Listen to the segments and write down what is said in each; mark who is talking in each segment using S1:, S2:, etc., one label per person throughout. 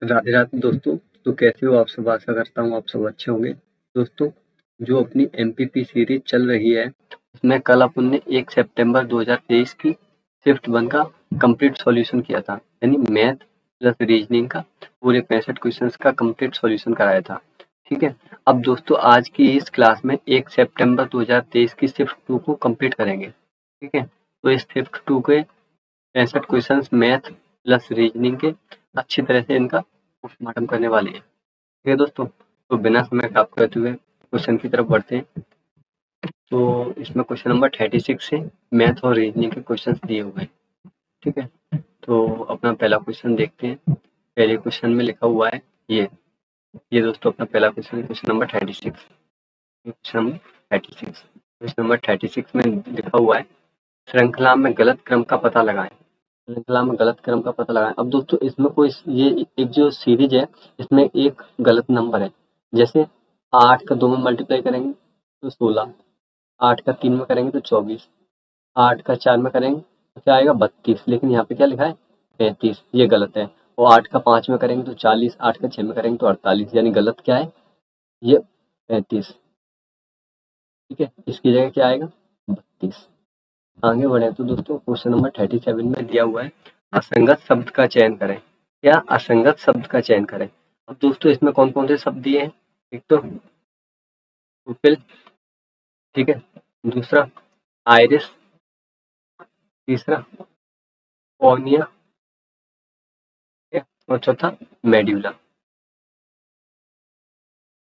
S1: राधे राधे दोस्तों। तो कैसे हो आप सब? आशा करता हूँ आप सब अच्छे होंगे। दोस्तों, जो अपनी एमपीपी सीरीज चल रही है उसमें कल अपन ने 1 सितंबर 2023 की शिफ्ट 1 का कंप्लीट सॉल्यूशन किया था, यानी मैथ प्लस रीजनिंग का पूरे 65 क्वेश्चंस का कंप्लीट सॉल्यूशन कराया था। ठीक है। अब दोस्तों आज की इस क्लास में 1 सितंबर 2023 की शिफ्ट 2 को कंप्लीट करेंगे। ठीक है। तो इस शिफ्ट 2 के 65 क्वेश्चंस मैथ प्लस रीजनिंग के अच्छी तरह से इनका पोस्टमार्टम करने वाले हैं। ठीक है दोस्तों, तो बिना समय खराब करते हुए क्वेश्चन की तरफ बढ़ते हैं। तो इसमें क्वेश्चन नंबर 36 से मैथ और रीजनिंग के क्वेश्चंस दिए हुए हैं। ठीक है। तो अपना पहला क्वेश्चन देखते हैं। पहले क्वेश्चन में लिखा हुआ है ये दोस्तों अपना पहला question, question number 36। Question number 36 में लिखा हुआ है श्रृंखला में गलत क्रम का पता लगाएं। श्रृंखला में गलत क्रम का पता लगाएं। अब दोस्तों इसमें कोई ये एक जो सीरीज है इसमें एक गलत नंबर है। जैसे 8 का 2 में मल्टीप्लाई करेंगे तो 16, 8 का 3 में करेंगे तो 24, 8 का 4 में करेंगे तो क्या आएगा 32, लेकिन यहाँ पे क्या लिखा है 35, ये गलत है। और 8 का 5 में करेंगे तो 40, 8 का 6 में करेंगे तो 48, यानी गलत क्या है ये 35। ठीक है, इसकी जगह क्या आएगा 32। आगे बढ़े तो दोस्तों क्वेश्चन नंबर 37 में दिया हुआ है असंगत शब्द का चयन करें। क्या असंगत शब्द का चयन करें। अब दोस्तों इसमें कौन कौन से शब्द दिए हैं। एक तो पुपिल, ठीक है, दूसरा आइरिस, तीसरा कॉर्निया, ठीक है, और चौथा मेड्यूला।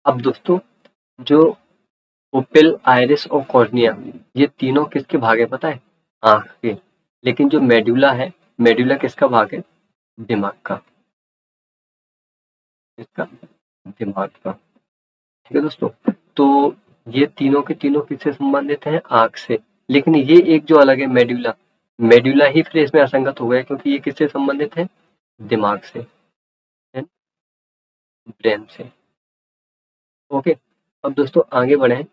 S1: अब दोस्तों जो पुपिल, आइरिस और कॉर्निया ये तीनों किसके भाग है पता है, आंख के। लेकिन जो मेड्यूला है, मेड्यूला किसका भाग है, दिमाग का, इसका दिमाग का। ठीक है दोस्तों, तो ये तीनों के तीनों किससे संबंधित हैं, आंख से। लेकिन ये एक जो अलग है मेड्यूला, मेड्यूला ही फिर इसमें असंगत हो गया क्योंकि ये किससे संबंधित है, दिमाग से, ब्रेन से। ओके। अब दोस्तों आगे बढ़े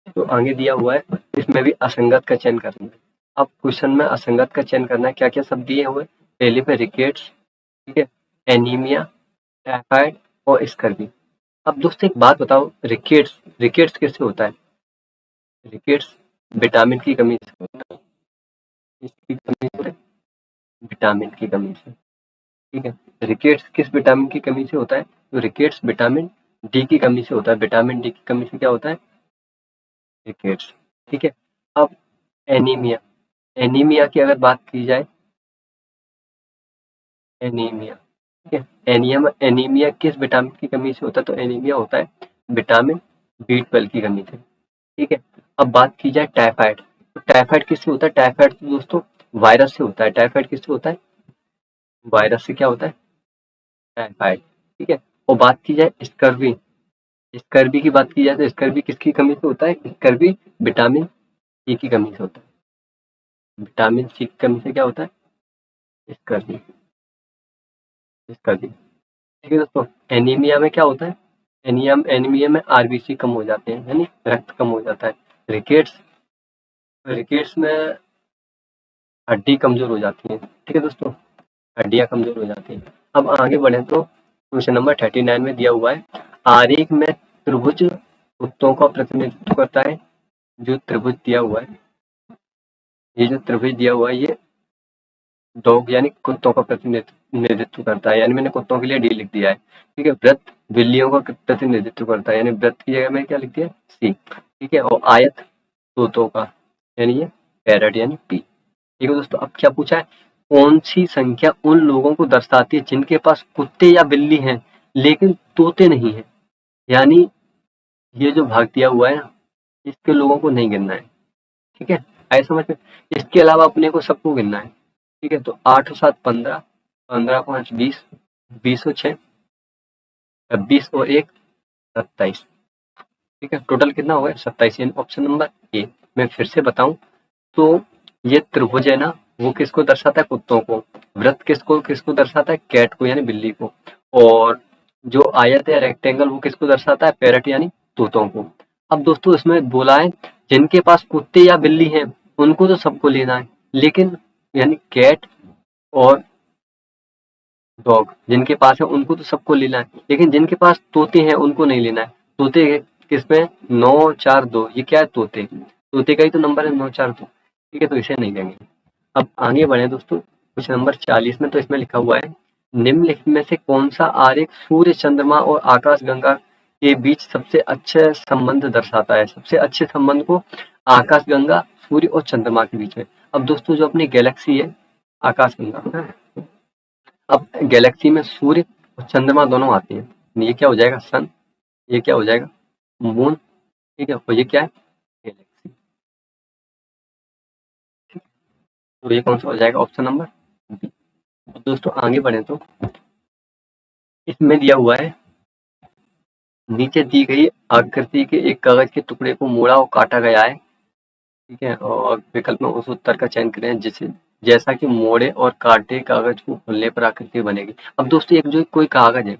S1: तो आगे दिया हुआ है इसमें भी असंगत का चयन करना है। अब क्वेश्चन में असंगत का चयन करना है, क्या क्या शब्द दिए हुए, पहले पे रिकेट्स, ठीक है, एनीमिया, टाइफाइड और स्कर्वी। अब दोस्तों एक बात बताओ, रिकेट्स रिकेट्स किससे होता है, रिकेट्स विटामिन की कमी से होता है, इसकी कमी से, विटामिन की कमी से। ठीक है, रिकेट्स किस विटामिन की कमी से होता है, तो रिकेट्स विटामिन डी की कमी से होता है। विटामिन डी की कमी से क्या होता है, रिकेट्स। ठीक है। अब एनीमिया, एनीमिया की अगर बात की जाए, एनीमिया, ठीक है, एनीमिया किस विटामिन की कमी से होता है, तो एनीमिया होता है विटामिन बी12 की कमी से। ठीक है। अब बात की जाए टाइफाइड, तो टाइफाइड किससे होता है, टाइफाइड दोस्तों वायरस से होता है। टाइफाइड किससे होता है, वायरस से क्या होता है, टाइफाइड। ठीक है। और बात की जाए स्कर्वी, स्कर्वी की बात की जाए तो स्कर्वी किसकी कमी से होता है, स्कर्वी विटामिन सी की कमी से होता है। विटामिन सी की कमी से क्या होता है, स्कर्वी, स्कर्वी। ठीक है दोस्तों, एनीमिया में क्या होता है, एनीमिया में आरबीसी कम हो जाते हैं, यानी रक्त कम हो जाता है। रिकेट्स, रिकेट्स में हड्डी कमजोर हो जाती है। ठीक है दोस्तों, हड्डियां कमजोर हो जाती हैं। अब आगे बढ़े तो क्वेश्चन नंबर 39 में दिया हुआ है आरेख में त्रिभुज कुत्तों का प्रतिनिधित्व करता है। जो त्रिभुज दिया हुआ है, ये जो त्रिभुज दिया हुआ है ये डॉग यानी कुत्तों का प्रतिनिधित्व करता है, यानी मैंने कुत्तों के लिए डी लिख दिया है। ठीक है। वृत्त बिल्लियों का प्रतिनिधित्व करता है, यानी वृत्त की जगह में क्या लिख दिया, सी। ठीक है। और आयत तोतों का, यानी ये पैरट यानी पी। ठीक है दोस्तों, अब क्या पूछा है, कौन सी संख्या उन लोगों को दर्शाती है जिनके पास कुत्ते या बिल्ली हैं लेकिन तोते नहीं है। यानी ये जो भाग दिया हुआ है ना, इसके लोगों को नहीं गिनना है। ठीक है, ऐसा समझ में। इसके अलावा अपने को सबको गिनना है। ठीक है, तो 8 और 7 15, 15 और 5 20, 20 और 6 26 और 1 27। ठीक है, टोटल कितना हो गया 27, यानी ऑप्शन नंबर ए। मैं फिर से बताऊं तो ये त्रिभुज है ना, वो किसको दर्शाता है, कुत्तों को। वृत्त किसको किसको दर्शाता है, कैट को यानी बिल्ली को। और जो आयत है रेक्टेंगल वो किसको दर्शाता है, पैरट यानी तोतों को। अब दोस्तों इसमें बोला है जिनके पास कुत्ते या बिल्ली हैं उनको तो सबको लेना है, लेकिन यानी कैट और डॉग, जिनके पास है उनको तो सबको लेना है, लेकिन जिनके पास तोते हैं उनको नहीं लेना है। तोते किसमें 942, ये क्या है तोते, तोते का ही तो नंबर है 942, ठीक है, तो इसे नहीं लेंगे। अब आगे बढ़े दोस्तों, क्वेश्चन नंबर 40 में, तो इसमें लिखा हुआ है निम्नलिखित में से कौन सा आरेख सूर्य चंद्रमा और आकाशगंगा के बीच सबसे अच्छे संबंध दर्शाता है। सबसे अच्छे संबंध को आकाशगंगा, सूर्य और चंद्रमा के बीच में। अब दोस्तों जो अपनी गैलेक्सी है आकाशगंगा है, अब गैलेक्सी में सूर्य और चंद्रमा दोनों आते हैं, ये क्या हो जाएगा सन, ये क्या हो जाएगा मून, ठीक है, और ये क्या है गैलेक्सी, तो ये कौन सा हो जाएगा ऑप्शन नंबर बी। दोस्तों आगे बढ़े तो इसमें दिया हुआ है नीचे दी गई आकृति के एक कागज के टुकड़े को मोड़ा और काटा गया है, ठीक है, और विकल्प में उस उत्तर का चयन करें जिसे जैसा कि मोड़े और काटे कागज को खोलने पर आकृति बनेगी। अब दोस्तों एक जो कोई कागज है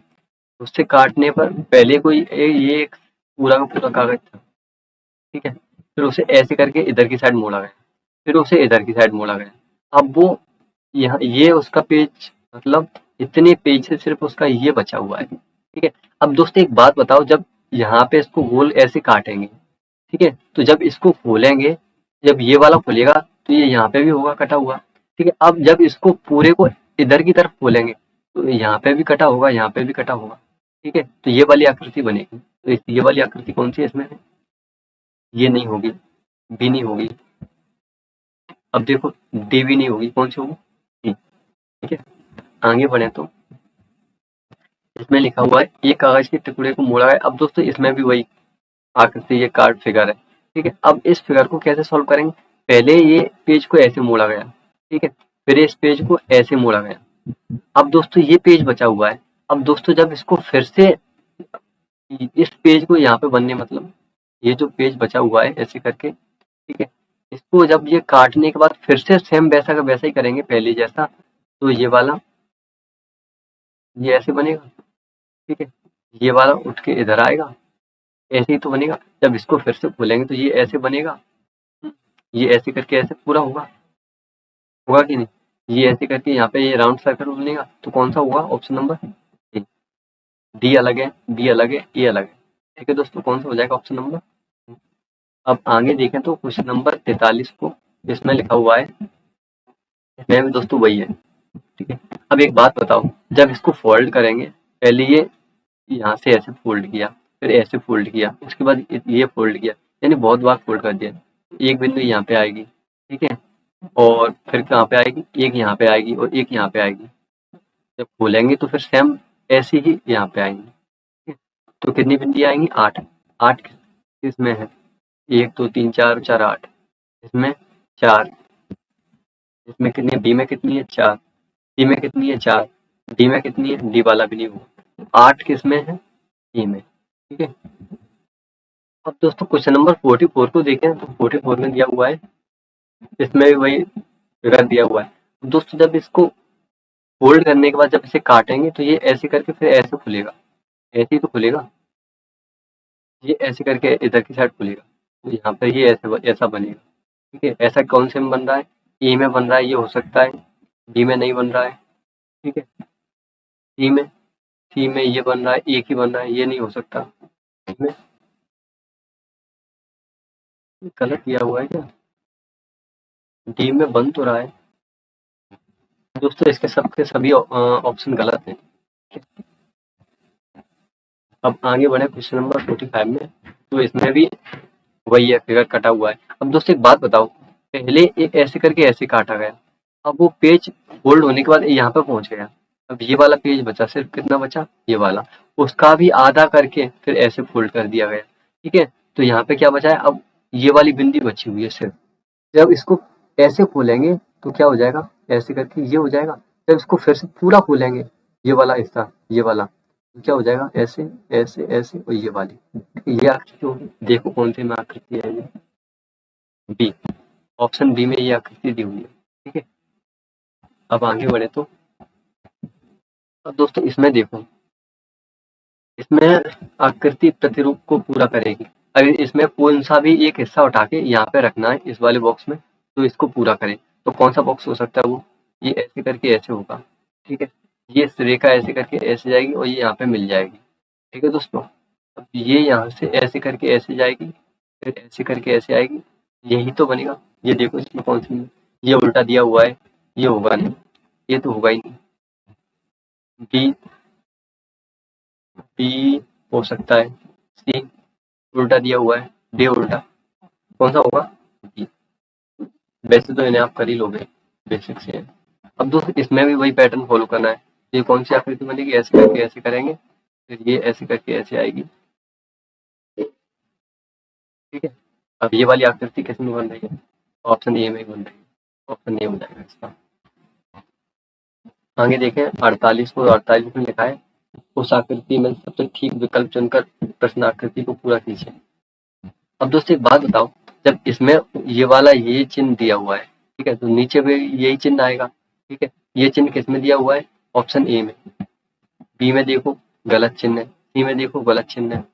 S1: उससे काटने पर पहले कोई ये एक पूरा का पूरा कागज था, ठीक है, फिर उसे ऐसे करके इधर की साइड मोड़ा गया, फिर उसे इधर की साइड मोड़ा गया। अब वो यहाँ ये उसका पेज, मतलब इतने पेज से सिर्फ उसका ये बचा हुआ है, ठीक है। अब दोस्तों एक बात बताओ, जब यहाँ पे इसको गोल ऐसे काटेंगे, ठीक है, तो जब इसको खोलेंगे, जब ये वाला खुलेगा तो ये यहाँ पे भी होगा कटा हुआ, ठीक है। अब जब इसको पूरे को इधर की तरफ खोलेंगे तो यहाँ पे भी कटा होगा, यहाँ पे भी कटा होगा, ठीक है, तो ये वाली आकृति बनेगी। तो ये वाली आकृति कौन सी है इसमें है? ये नहीं होगी, बी नहीं होगी, अब देखो डी भी नहीं होगी, कौन सी होगी सी, ठीक है। आगे बढ़े तो इसमें लिखा हुआ है एक कागज के टुकड़े को मोड़ा है। अब दोस्तों इसमें भी वही आकृति, ये कार्ड फिगर है, ठीक है। अब इस फिगर को कैसे सॉल्व करेंगे, पहले ये पेज को ऐसे मोड़ा गया, ठीक है, फिर इस पेज को ऐसे मोड़ा गया। अब दोस्तों ये पेज बचा हुआ है, अब दोस्तों जब इसको फिर से इस पेज को यहाँ पे बनने, मतलब ये जो पेज बचा हुआ है ऐसे करके, ठीक है, इसको जब ये काटने के बाद फिर से सेम वैसा का वैसा ही करेंगे पहले जैसा, तो ये वाला ये ऐसे बनेगा, ठीक है, ये वाला उठ के इधर आएगा, ऐसे ही तो बनेगा। जब इसको फिर से खोलेंगे तो ये ऐसे बनेगा, ये ऐसे करके ऐसे पूरा होगा, होगा कि नहीं, ये ऐसे करके यहाँ पे ये राउंड सर्कल बनेगा, तो कौन सा होगा ऑप्शन नंबर डी। डी अलग है, बी अलग है, ए अलग है, ठीक है दोस्तों, कौन सा हो जाएगा ऑप्शन नंबर। अब आगे देखें तो क्वेश्चन नंबर 43 को, इसमें लिखा हुआ है, इसमें भी दोस्तों वही है, ठीक है। अब एक बात बताओ, जब इसको फोल्ड करेंगे, पहले ये यहाँ से ऐसे फोल्ड किया, फिर ऐसे फोल्ड किया, उसके बाद ये फोल्ड किया, यानी बहुत बार फोल्ड कर दिया, एक बिंदु यहाँ पे आएगी, ठीक है, और फिर कहाँ पे आएगी, एक यहाँ पे आएगी और एक यहाँ पे आएगी। जब खोलेंगे तो फिर सेम ऐसे ही यहाँ पे आएंगी, ठीक है? तो कितनी बिंदियाँ आएंगी, 8। 8 किसमें है, 1 2 3 4 4 8, इसमें 4, इसमें कितनी है, बी में कितनी है 4, सी में कितनी है 4, डी में कितनी है, डी वाला भी नहीं हुआ, 8 किसमें है ई में, ठीक है। अब दोस्तों क्वेश्चन नंबर 44 को देखें तो 44 में दिया हुआ है, इसमें भी वही फिगर दिया हुआ है। दोस्तों जब इसको फोल्ड करने के बाद जब इसे काटेंगे तो ये ऐसे करके फिर ऐसे खुलेगा, ऐसे ही तो खुलेगा, ये ऐसे करके इधर की साइड खुलेगा, तो यहाँ पर ये ऐसे ऐसा बनेगा, ठीक है। ऐसा कौन से में बन रहा है, ए में बन रहा है, ये हो सकता है, बी में नहीं बन रहा है, ठीक है, सी में ये बन रहा है, एक ही बन रहा है, ये नहीं हो सकता, इसमें गलत दिया हुआ है क्या, डी में बन तो रहा है दोस्तों, इसके सबके सभी ऑप्शन गलत हैं। अब आगे बढ़े क्वेश्चन नंबर 45 में, तो इसमें भी वही है, फिगर कटा हुआ है। अब दोस्तों एक बात बताओ, पहले एक ऐसे करके ऐसे काटा गया, अब वो पेज फोल्ड होने के बाद यहाँ पे पहुंच गया, अब ये वाला पेज बचा, सिर्फ कितना बचा, ये वाला, उसका भी आधा करके फिर ऐसे फोल्ड कर दिया गया, ठीक है। तो यहाँ पे क्या बचा है, अब ये वाली बिंदी बची हुई है सिर्फ, जब इसको ऐसे खोलेंगे तो क्या हो जाएगा, ऐसे करके ये हो जाएगा, जब इसको फिर से पूरा खोलेंगे, ये वाला हिस्सा, ये वाला, तो क्या हो जाएगा, ऐसे ऐसे ऐसे और ये वाली, ये आकृति होगी। देखो कौन सी में आकृति है ये, बी, ऑप्शन बी में ये आकृति दी हुई है, ठीक है। अब आगे बढ़े तो अब दोस्तों इसमें देखो, इसमें आकृति प्रतिरूप को पूरा करेगी, अगर इसमें कौन सा भी एक हिस्सा उठा के यहाँ पे रखना है इस वाले बॉक्स में, तो इसको पूरा करें, तो कौन सा बॉक्स हो सकता है वो, ये ऐसे करके ऐसे होगा, ठीक है, ये रेखा ऐसे करके ऐसे जाएगी और ये यहाँ पे मिल जाएगी। ठीक है दोस्तों, अब ये यहाँ से ऐसे करके ऐसे जाएगी, फिर ऐसे करके ऐसे आएगी, यही तो बनेगा। ये देखो इसमें कौन सी, ये उल्टा दिया हुआ है, ये होगा नहीं, ये तो होगा ही नहीं। बी, बी हो सकता है, सी उल्टा दिया हुआ है, डी उल्टा, कौन सा होगा? बी। वैसे तो इन्हें आप कर ही लोगे, बेसिक से है। अब दोस्तों इसमें भी वही पैटर्न फॉलो करना है। ये कौन सी आकृति बनेगी? ऐसे करके ऐसे करेंगे, फिर ये ऐसे करके ऐसे आएगी। ठीक है, अब ये वाली आकृति किस में बन रही है? ऑप्शन ए में बन रही है, ऑप्शन ए हो जाएगा इसका। आगे देखें 48 को, 48 में लिखा है उस आकृति में सबसे ठीक विकल्प चुनकर प्रश्न आकृति को पूरा कीजिए। अब दोस्तों एक बात बताओ, जब इसमें ये वाला ये चिन्ह दिया हुआ है, ठीक है, तो नीचे भी यही चिन्ह आएगा। ठीक है, ये चिन्ह किस में दिया हुआ है? ऑप्शन ए में। बी में देखो गलत चिन्ह है, सी में देखो गलत चिन्ह है,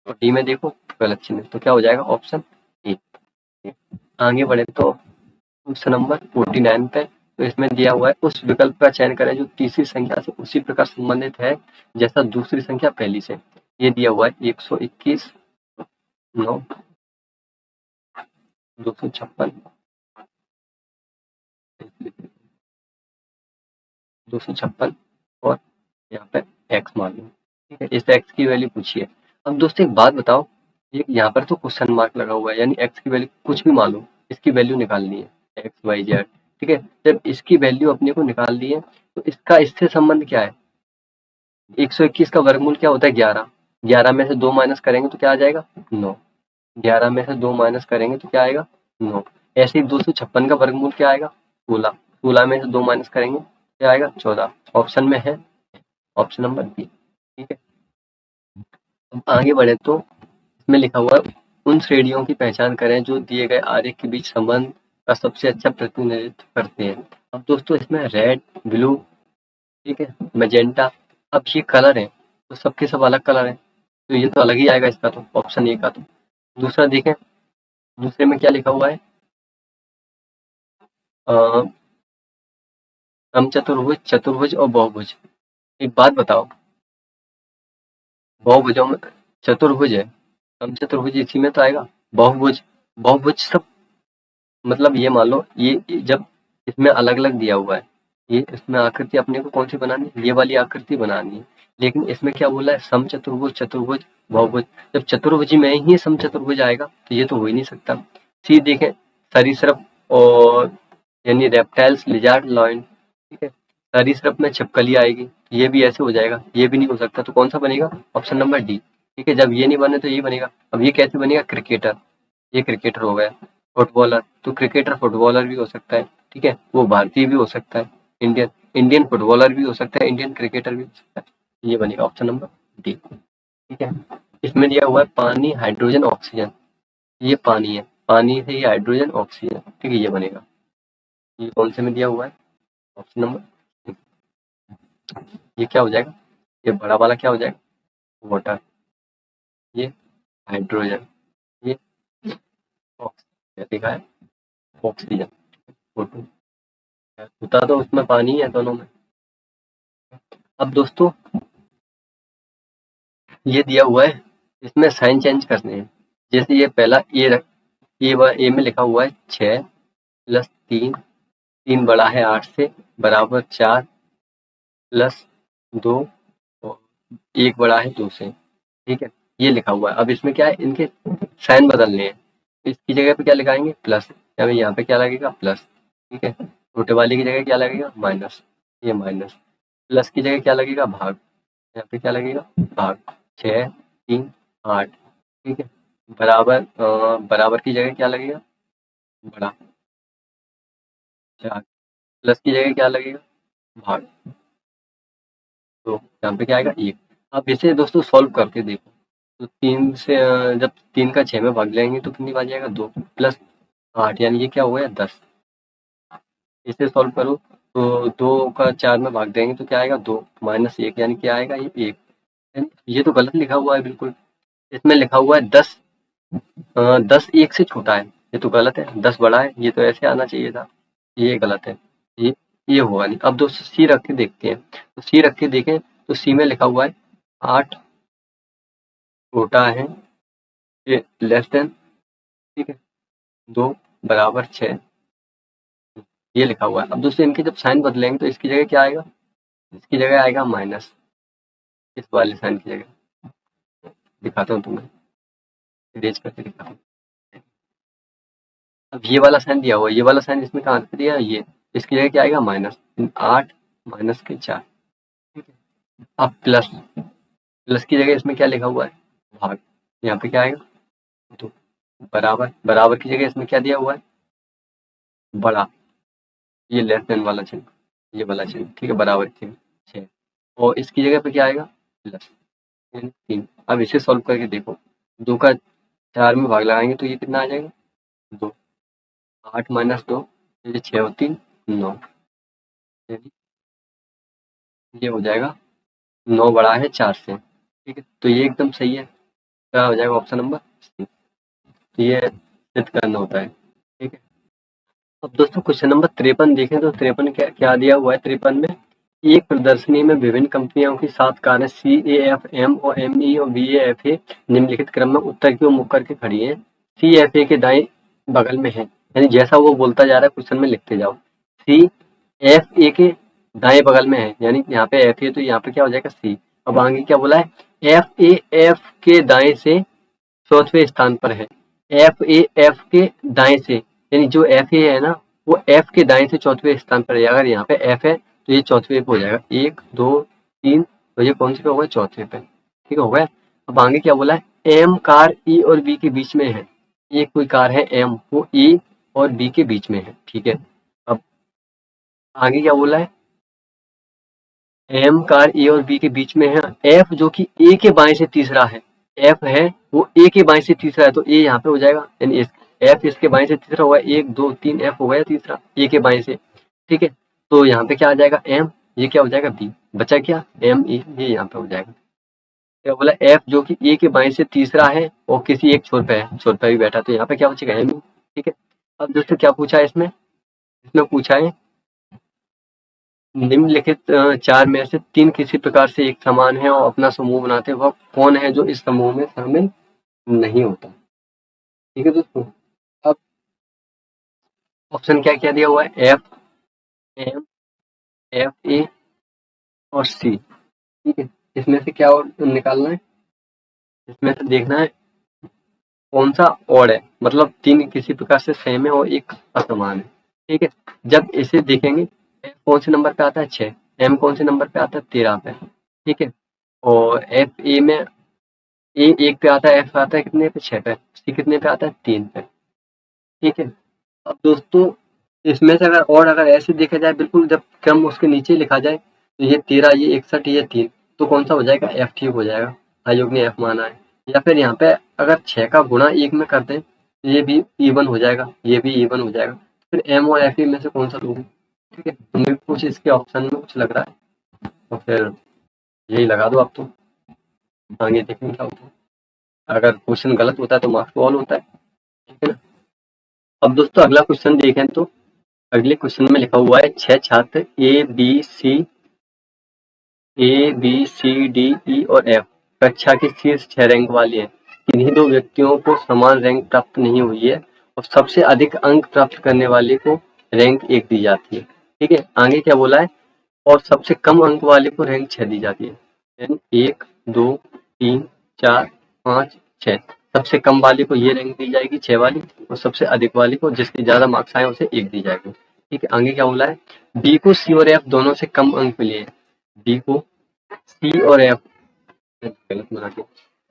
S1: और डी में देखो गलत चिन्ह है, तो क्या हो जाएगा? Option A. आगे बढ़े तो क्वेश्चन नंबर 49 पे, तो इसमें दिया हुआ है उस विकल्प का चयन करें जो तीसरी संख्या से उसी प्रकार संबंधित है जैसा दूसरी संख्या पहली से। ये दिया हुआ है 121, 9, 256, 256 और यहाँ पे एक्स मान लो। ठीक है, इस एक्स की वैल्यू पूछिए। अब दोस्तों एक बात बताओ, ये यहाँ पर तो क्वेश्चन मार्क लगा हुआ है, यानी एक्स की वैल्यू कुछ भी मान लो, इसकी वैल्यू निकालनी है, एक्स वाई जेड। ठीक है, जब इसकी वैल्यू अपने को निकाल ली है, तो इसका इससे संबंध क्या है? 121 का वर्गमूल क्या होता है? 11। 11 में से 2 माइनस करेंगे तो क्या आ जाएगा? 9। 11 में से 2 माइनस करेंगे तो क्या आएगा? 9। ऐसे ही 256 का वर्गमूल क्या आएगा? 16। 16 में से 2 माइनस करेंगे क्या आएगा? 14। ऑप्शन में है ऑप्शन नंबर बी। ठीक है, अब आगे बढ़े तो इसमें लिखा हुआ है उन श्रेणियों की पहचान करें जो दिए गए आरेख के बीच संबंध का सबसे अच्छा प्रतिनिधित्व करते हैं। अब दोस्तों इसमें रेड, ब्लू, ठीक है, मैजेंटा, अब ये कलर है तो सबके सब अलग कलर है, तो ये तो अलग ही आएगा इसका, तो ऑप्शन ए का। तो दूसरा देखें, दूसरे में क्या लिखा हुआ है? समचतुर्भुज, चतुर्भुज और बहुभुज। एक बात बताओ, बहुभुजों में चतुर्भुज है, समचतुर्भुज इसी में तो आएगा। बहुभुज, बहुभुज सब मतलब ये मान लो ये जब इसमें अलग अलग दिया हुआ है, ये इसमें आकृति अपने को कौन सी बनानी है? ये वाली आकृति बनानी है, लेकिन इसमें क्या बोला है? समचतुर्भुज, चतुर्भुज, बहुभुज। जब चतुर्भुज में ही समचतुर्भुज आएगा तो ये तो हो ही नहीं सकता। सी देखें, सरीसृप और यानी रेप्टाइल्स, लिजार्ड, लॉयन। ठीक है, सरीसृप में छिपकली आएगी, ये भी ऐसे हो जाएगा, ये भी नहीं हो सकता, तो कौन सा बनेगा? Option number D. ठीक है, जब ये नहीं बने तो ये बनेगा। अब ये कैसे बनेगा? क्रिकेटर, ये क्रिकेटर हो गया। फुटबॉलर, तो क्रिकेटर फुटबॉलर भी हो सकता है। ठीक है, वो भारतीय भी हो सकता है, इंडियन इंडियन फुटबॉलर भी हो सकता है, इंडियन क्रिकेटर भी हो सकता है। ये बनेगा ऑप्शन नंबर डी। ठीक है, इसमें दिया हुआ है पानी, हाइड्रोजन, ऑक्सीजन। ये पानी है, पानी से ये हाइड्रोजन, ऑक्सीजन। ठीक है, ये बनेगा। ये कौन से में दिया हुआ है? ऑप्शन नंबर, ये क्या हो जाएगा? ये बड़ा वाला क्या हो जाएगा? वाटर, ये हाइड्रोजन, ये ऑक्सीजन लिखा है, ऑक्सीजन। फोटो होता तो उसमें पानी है दोनों में। अब दोस्तों ये दिया हुआ है, इसमें साइन चेंज करने हैं। जैसे ये पहला ए रख, ए में लिखा हुआ है 6 प्लस 3, 3 बड़ा है 8 से, बराबर 4 प्लस 2 और 1 बड़ा है 2 से। ठीक है, ये लिखा हुआ है। अब इसमें क्या है? इनके साइन बदलने हैं, इसकी जगह पे क्या लगाएंगे? प्लस, या यहाँ पे क्या लगेगा? प्लस। ठीक है, छोटे वाले की जगह क्या लगेगा? माइनस, ये माइनस। प्लस की जगह क्या लगेगा? भाग, यहाँ पे क्या लगेगा? भाग। 6, 3, 8। ठीक है, बराबर बराबर की जगह क्या लगेगा? बड़ा। 4 प्लस की जगह क्या लगेगा? भाग। तो यहाँ पे क्या आएगा? 1। अब इसे दोस्तों सॉल्व करके देखो, तो 3 से जब 3 का 6 में भाग लेंगे तो कितनी बार जाएगा? 2 प्लस 8, यानी ये क्या हो गया? 10। इसे सॉल्व करो तो 2 का 4 में भाग देंगे तो क्या आएगा? 2 माइनस 1, यानी क्या आएगा? ये 1। ये तो गलत लिखा हुआ है बिल्कुल, इसमें लिखा हुआ है 10, 10 1 से छोटा है, ये तो गलत है। 10 बड़ा है, ये तो ऐसे आना चाहिए था, ये गलत है। ये ये होगा नहीं। अब दोस्तों सी रख के देखते हैं, तो सी रख के देखें तो सी में लिखा हुआ है 8 छोटा है ये लेस देन, ठीक है, 2 बराबर 6, ये लिखा हुआ है। अब दोस्तों इनके जब साइन बदलेंगे तो इसकी जगह क्या आएगा, इसकी जगह आएगा माइनस, इस वाले साइन की जगह। दिखाता हूँ तुम्हें, इरेज करके दिखाता हूँ। अब ये वाला साइन दिया हुआ है, ये वाला साइन इसमें कहाँ पे दिया है, ये, इसकी जगह क्या आएगा माइनस, 8 माइनस के 4, ठीक है। अब प्लस, प्लस की जगह इसमें क्या लिखा हुआ है, भाग, यहाँ पे क्या आएगा, तो बराबर, बराबर की जगह इसमें क्या दिया हुआ है, बड़ा, ये लेस देन वाला चिन्ह, ये वाला चिन्ह, ठीक है, बराबर चिन्ह 6, और इसकी जगह पे क्या आएगा प्लस, यानी 3। अब इसे सॉल्व करके देखो, 2 का 4 में भाग लगाएंगे तो ये कितना आ जाएगा 2, 8 माइनस 2, ये 6 और 3 9, यानी ये हो जाएगा 9 बड़ा है 4 से, ठीक है, तो ये एकदम सही है, क्या हो जाएगा ऑप्शन नंबर सी। तो ये सिद्ध करना होता है, ठीक है। अब दोस्तों क्वेश्चन नंबर 53 देखें तो 53 क्या क्या दिया हुआ है, 53 में एक प्रदर्शनी में विभिन्न कंपनियों की 7 कारें CAF, M और ME और VAFA निम्नलिखित क्रम में उत्तर की ओर मुख करके खड़ी हैं, CFA के दाएं बगल में है, यानी जैसा वो बोलता जा रहा है क्वेश्चन में लिखते जाओ, CFA के दाएं बगल में है, यानी यहाँ पे FA तो यहाँ पे क्या हो जाएगा C। अब आगे क्या बोला है, FAF के दाएं से चौथे स्थान पर है, FAF के दाएं से, यानी जो FA है ना वो F के दाएं से चौथे स्थान पर है। अगर यहाँ पे F है तो ये चौथे पे हो जाएगा, 1 2 3, तो ये कौन से पे होगा, चौथे पे, ठीक हो गया। अब आगे क्या बोला है, M कार E और B के बीच में है, एक कोई कार है M, वो E और B के बीच में है, ठीक है। अब आगे क्या बोला है, M कार A और B के बीच में है, F जो कि A के बाएं से तीसरा है, F है वो A के बाएं से तीसरा है, तो A यहाँ पे हो जाएगा, यानी F इसके बाएं से तीसरा होगा, 1 2 3 F हो गया तीसरा A के बाएं से, ठीक है। तो यहाँ पे क्या आ जाएगा M, ये क्या हो जाएगा B, बचा क्या ME, ये यहाँ पे हो जाएगा। क्या बोला, F जो कि A के बाएं से तीसरा है और किसी एक छोर पे है, छोर पे भी बैठा, तो यहाँ पे क्या बचेगा ME, ठीक है। अब दोस्तों क्या पूछा है इसमें, इसमें पूछा है निम्नलिखित 4 में से 3 किसी प्रकार से एक समान है और अपना समूह बनाते हैं, वह कौन है जो इस समूह में शामिल नहीं होता, ठीक है दोस्तों। अब ऑप्शन क्या क्या दिया हुआ है, FM, FA और C, ठीक है। इसमें से क्या और निकालना है, इसमें से देखना है कौन सा ऑड है, मतलब 3 किसी प्रकार से सेम है और एक असमान है, ठीक है। जब इसे देखेंगे F कौन से नंबर पे आता है 6, M कौन से नंबर पे आता है 13 पे, ठीक है, और FA में A 1 पे आता है, F आता है कितने पे 6 पे, C कितने पे आता है 3 पे, ठीक है। अब दोस्तों इसमें से अगर और अगर ऐसे देखा जाए बिल्कुल, जब क्रम उसके नीचे लिखा जाए तो ये 13 ये 61 ये 3, तो कौन सा हो जाएगा F ठीक हो जाएगा, आयोग ने F माना है। या फिर यहाँ पे अगर 6 का गुणा 1 में कर दें तो ये भी इवन हो जाएगा, ये भी इवन हो जाएगा, फिर M और F में से कौन सा लूँगा, ठीक है। तुम्हें कुछ इसके ऑप्शन में कुछ लग रहा है तो फिर यही लगा दो आप, तो आगे देखेंगे क्या होता है, अगर क्वेश्चन गलत होता है तो मार्क्स ऑल होता है, ठीक है ना। अब दोस्तों अगला क्वेश्चन देखें तो अगले क्वेश्चन में लिखा हुआ है 6 छात्र A B C D E और F कक्षा के शीर्ष 6 रैंक वाले हैं, किन्हीं 2 व्यक्तियों को समान रैंक प्राप्त नहीं हुई है और सबसे अधिक अंक प्राप्त करने वाले को रैंक 1 दी जाती है, ठीक है। आगे क्या बोला है, और सबसे कम अंक वाले को रैंक 6 दी जाती है, यानी 1 2 3 4 5 6, सबसे कम वाले को ये रैंक दी जाएगी 6 वाली, और सबसे अधिक वाले को जिसके ज्यादा मार्क्स आए उसे 1 दी जाएगी, ठीक है। आगे क्या बोला है, बी को सी और एफ दोनों से कम अंक मिले हैं, बी को सी और एफ, गलत बना के,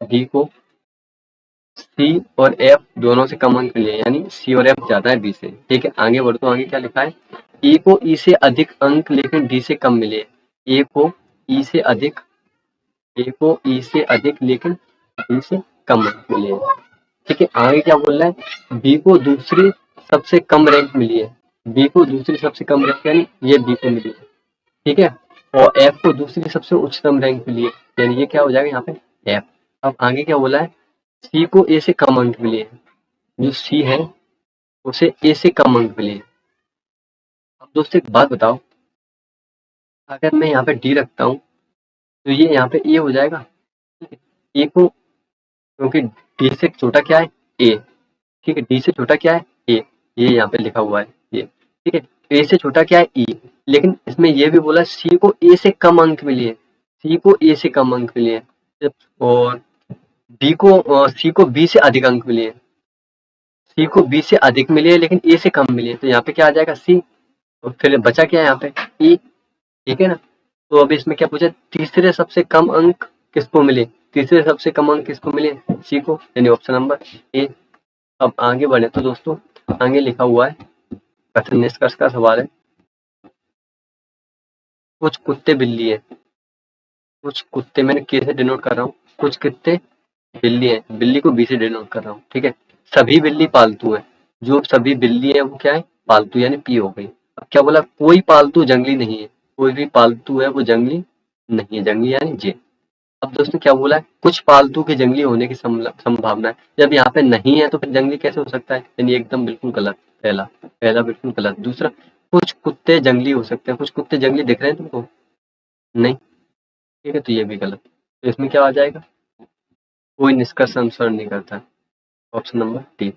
S1: बी को सी और एफ दोनों से कम अंक मिले हैं, यानी सी और एफ ज्यादा है बी से, ठीक है। आगे बढ़ो तो आगे क्या लिखा है, ए को ई से अधिक अंक लेकिन डी से कम मिले, ए को ई से अधिक, ए को ई से अधिक लेकिन डी से कम अंक मिले हैं, ठीक है। आगे क्या बोल रहा है, बी को दूसरी सबसे कम रैंक मिली है, बी को दूसरी सबसे कम रैंक यानी ये बी को मिली है, ठीक है, और एफ को दूसरी सबसे उच्चतम रैंक मिली है, यानी ये क्या हो जाएगा यहाँ पे एफ। अब आगे क्या बोला है, सी को ए से कम अंक मिले हैं, जो सी है उसे ए से कम अंक मिले हैं। अब दोस्तों एक बात बताओ, अगर मैं यहाँ पे डी रखता हूँ तो ये यहाँ पे ए हो जाएगा। ठीक है, ए को, क्योंकि डी से छोटा क्या है, ए। ठीक है, डी से छोटा क्या है, ए। ये यहाँ पे लिखा हुआ है ये। ठीक है, ए से छोटा क्या है, ई। लेकिन इसमें ये भी बोला सी को ए से कम अंक मिले, सी को ए से कम अंक मिले, और बी को सी को बी से अधिक अंक मिले, सी को बी से अधिक मिले हैं लेकिन ए से कम मिले हैं। तो यहाँ पे क्या आ जाएगा, सी। और फिर बचा क्या है यहाँ पे, ई। ठीक है ना। तो अब इसमें क्या पूछा, तीसरे सबसे कम अंक किसको मिले, तीसरे सबसे कम अंक किसको मिले, सी को, यानी ऑप्शन नंबर ए। अब आगे बढ़े तो दोस्तों, आगे लिखा हुआ है कथन निष्कर्ष का सवाल है। कुछ कुत्ते बिल्ली है, कुछ कुत्ते, मैंने के से डिनोट कर रहा हूँ, कुछ कुत्ते बिल्ली है, बिल्ली को बी से डिनोट कर रहा हूँ। ठीक है, सभी बिल्ली पालतू है, जो सभी बिल्ली है वो क्या है, पालतू, यानी पी हो गई। अब क्या बोला, कोई पालतू जंगली नहीं है, कोई भी पालतू है वो जंगली नहीं है, जंगली यानी जे। अब दोस्तों क्या बोला है, कुछ पालतू के जंगली होने की संभावना है। जब यहाँ पे नहीं है तो फिर जंगली कैसे हो सकता है, यानी एकदम बिल्कुल गलत, पहला पहला बिल्कुल गलत। दूसरा, कुछ कुत्ते जंगली हो सकते हैं, कुछ कुत्ते जंगली दिख रहे हैं तुमको, नहीं। ठीक है, तो ये भी गलत। तो इसमें क्या आ जाएगा, कोई निष्कर्ष अनुसरण नहीं करता, option number D,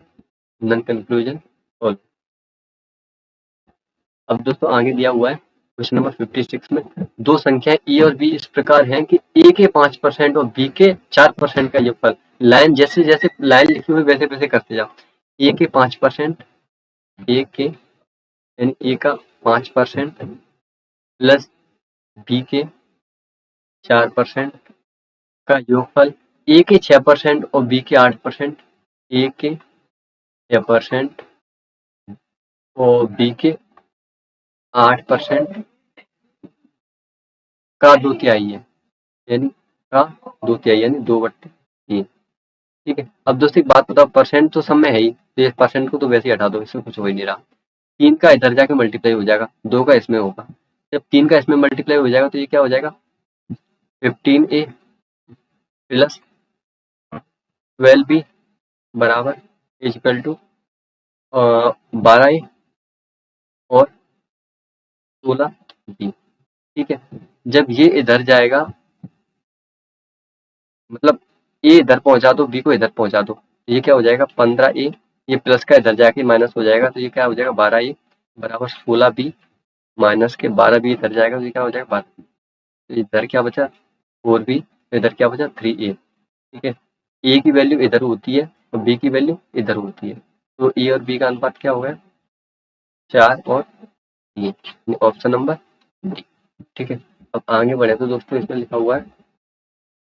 S1: none conclusion all. अब दोस्तों आगे दिया हुआ है क्वेश्चन नंबर 56 में, दो संख्याएं ए और बी इस प्रकार हैं कि ए के 5% और बी के 4% का योगफल, लाइन जैसे जैसे लाइन लिखी हुई वैसे वैसे करते जाओ। ए के 5%, ए के यानी ए का 5% प्लस बी के 4% का योगफल, ए के 6% और बी के 8%, ए के 6% और बी के 8% का 2/3 है, यानी का 2/3 यानी 2/3। ठीक है, अब दोस्तों एक बात बताओ, परसेंट तो सब में है ही, तो इस परसेंट को तो वैसे ही हटा दो, इसमें कुछ हो ही नहीं रहा। 3 का इधर जाके मल्टीप्लाई हो जाएगा, 2 का इसमें होगा। जब 3 का इसमें मल्टीप्लाई हो जाएगा तो ये क्या हो जाएगा, 15a प्लस 12b बराबर इज इक्वल टू 12a और 16b। ठीक है, जब ये इधर जाएगा, मतलब ए इधर पहुंचा दो, बी को इधर पहुंचा दो, तो ये क्या हो जाएगा, 15a, ये प्लस का इधर जाके माइनस हो जाएगा, तो ये क्या हो जाएगा, 12a बराबर 16b माइनस के 12b इधर जाएगा, तो ये क्या हो जाएगा, 12। तो इधर क्या बचा, 4b, इधर क्या बचा, 3a। ठीक है, ए की वैल्यू इधर होती है और बी की वैल्यू इधर होती है, तो ए और बी का अनुपात क्या हो गया, 4 और 3, ऑप्शन नंबर डी। ठीक है, अब आगे बढ़े तो दोस्तों इसमें लिखा हुआ है,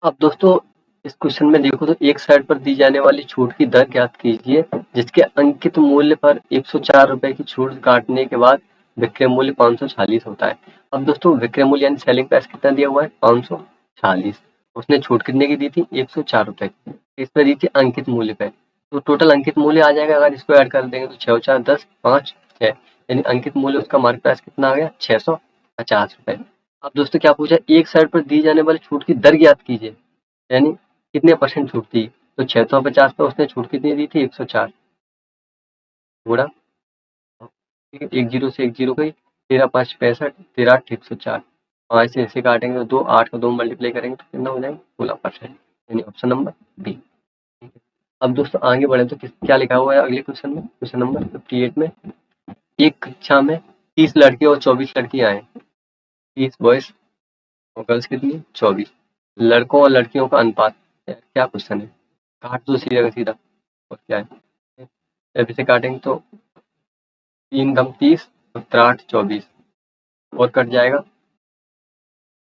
S1: अब दोस्तों इस क्वेश्चन में देखो तो एक साइड पर दी जाने वाली छूट की दर ज्ञात कीजिए जिसके अंकित मूल्य पर 104 रुपए की छूट काटने के बाद विक्रय मूल्य 546 होता है। अब दोस्तों विक्रय मूल्य यानी सेलिंग प्राइस कितना दिया हुआ है, 546, उसने छूट कितने की दी थी, 104 रुपए की, इस पर दी थी अंकित मूल्य पे, तो टोटल अंकित मूल्य आ जाएगा, अगर इसको ऐड कर देंगे तो 6 और 4 10 5 6, यानी अंकित मूल्य उसका मार्केट प्राइस कितना आ गया, 650 रुपए। अब दोस्तों क्या पूछा, एक साइड पर दी जाने वाली छूट की दर ज्ञात कीजिए, यानी कितने परसेंट छूट थी, तो 650 पे उसने छूट कितनी दी थी, 104 गुणा, ठीक है, एक जीरो से एक जीरो गई, 13×5 65, 13×8 104, 5 से इसे काटेंगे तो 2, 8 को 2 मल्टीप्लाई करेंगे तो कितना हो जाएगा, 16%, यानी ऑप्शन नंबर बी। ठीक है, अब दोस्तों आगे बढ़े तो क्या लिखा हुआ है अगले क्वेश्चन में, क्वेश्चन नंबर 58 में, एक कक्षा में 30 लड़के और 24 लड़कियां हैं, 30 बॉयज और गर्ल्स कितनी, 24, लड़कों और लड़कियों का अनुपात, क्या क्वेश्चन है, काट दो सीधा का सीधा, और क्या है, जब इसे काटेंगे तो 3×30 और 3×8 = 24, और कट जाएगा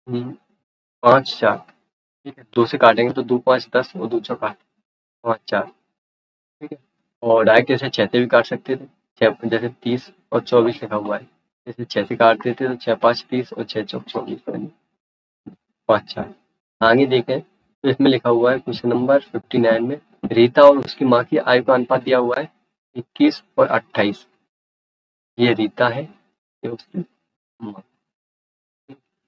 S1: 5×4। ठीक है, 2 से काटेंगे तो 2×5 10 और 2×4 5×4। ठीक है, और डायरेक्ट ऐसे 6 से भी काट सकते थे, 6 जैसे 30 और 24 लिखा हुआ है, जैसे 6 से काट देते तो 6×5 30 और 6×4 24, 5×4। आगे देखें तो इसमें लिखा हुआ है क्वेश्चन नंबर 59 में, रीता और उसकी माँ की आयु का अनुपात दिया हुआ है 21 और 28, ये रीता है, ये उसकी माँ।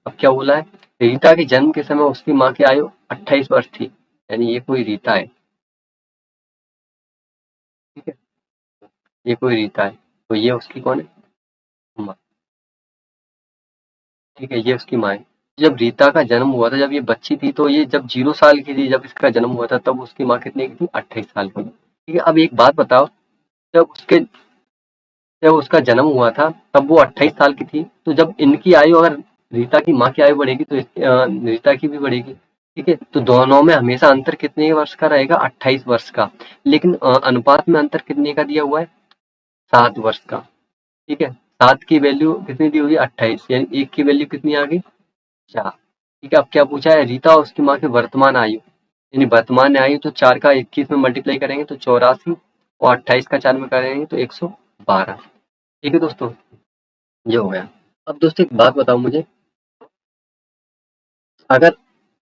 S1: अब क्या बोला है, रीता के जन्म के समय उसकी माँ की आयु 28 वर्ष थी, यानी ये कोई रीता है। ठीक है, ये कोई रीता है, तो ये उसकी कौन है, माँ। ठीक है, ये उसकी माँ है। जब रीता का जन्म हुआ था, जब ये बच्ची थी, तो ये जब 0 साल की थी, जब इसका जन्म हुआ था, तब उसकी माँ कितने की थी? 28 साल की। ठीक है, अब एक बात बताओ, जब उसके जब उसका जन्म हुआ था तब वो 28 साल की थी, तो जब इनकी आयु, अगर रीता की माँ की आयु बढ़ेगी तो रीता की भी बढ़ेगी। ठीक है, तो दोनों में हमेशा अंतर कितने वर्ष का रहेगा? 28 वर्ष का। लेकिन अनुपात में अंतर कितने का दिया हुआ है? 7 वर्ष का। ठीक है, 7 की वैल्यू कितनी दी हुई है? 28, यानी 1 की वैल्यू कितनी आ गई? 4। ठीक है, अब क्या पूछा है? रीता और उसकी माँ की वर्तमान आयु, यानी वर्तमान आयु, तो 4 का 21 में मल्टीप्लाई करेंगे तो 84, और 28 का 4 में करेंगे तो 112। ठीक है दोस्तों, ये हो गया। अब दोस्तों एक बात बताओ मुझे, अगर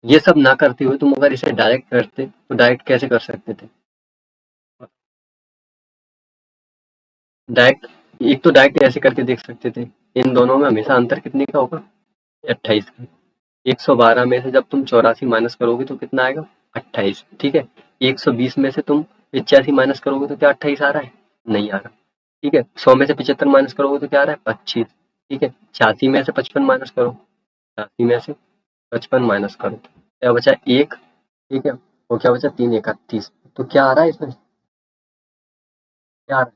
S1: ये सब ना करते हुए तुम अगर इसे डायरेक्ट करते तो डायरेक्ट कैसे कर सकते थे? डायरेक्ट, एक तो डायरेक्ट ऐसे करके देख सकते थे, इन दोनों में हमेशा अंतर कितने का होगा? 28 का। 112 में से जब तुम 84 माइनस करोगे तो कितना आएगा? 28। ठीक है, 120 में से तुम 85 माइनस करोगे तो क्या 28 आ रहा है? नहीं आ रहा। ठीक है, 100 में से 75 माइनस करोगे तो क्या आ रहा है? 25। ठीक है, 86 में से 55 माइनस करो, 86 में से 55 माइनस करो, क्या बचा? एक। ठीक है, वो क्या बचा? 3 एक 38। तो क्या आ रहा है इसमें? क्या आ रहा है?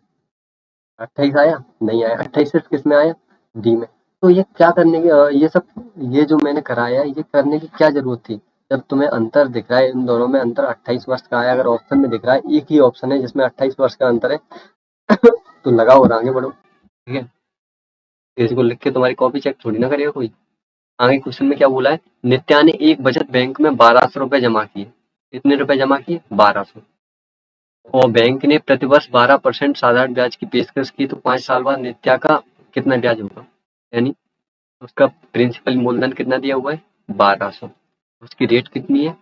S1: 28 आया? नहीं आया। 28 सिर्फ किस में आया? डी में। तो ये क्या करने की ये सब, ये जो मैंने कराया, ये करने की क्या जरूरत थी? जब तुम्हें अंतर दिख रहा है, इन दोनों में अंतर 28 वर्ष का है, अगर ऑप्शन में दिख रहा है, एक ही ऑप्शन है जिसमें 28 वर्ष का अंतर है, तो लगाओ और आगे बढ़ो। ठीक है, इसको लिख के तुम्हारी कॉपी चेक थोड़ी ना करेगा कोई। आगे क्वेश्चन में क्या बोला है? नित्या ने एक बचत बैंक में 1200 रुपए जमा किए। कितने रुपए जमा किए? 1200। और बैंक ने प्रतिवर्ष 12% साधारण ब्याज की पेशकश की, तो 5 साल बाद नित्या का कितना ब्याज होगा? यानी उसका प्रिंसिपल मूलधन कितना दिया हुआ है? 1200। उसकी रेट कितनी है?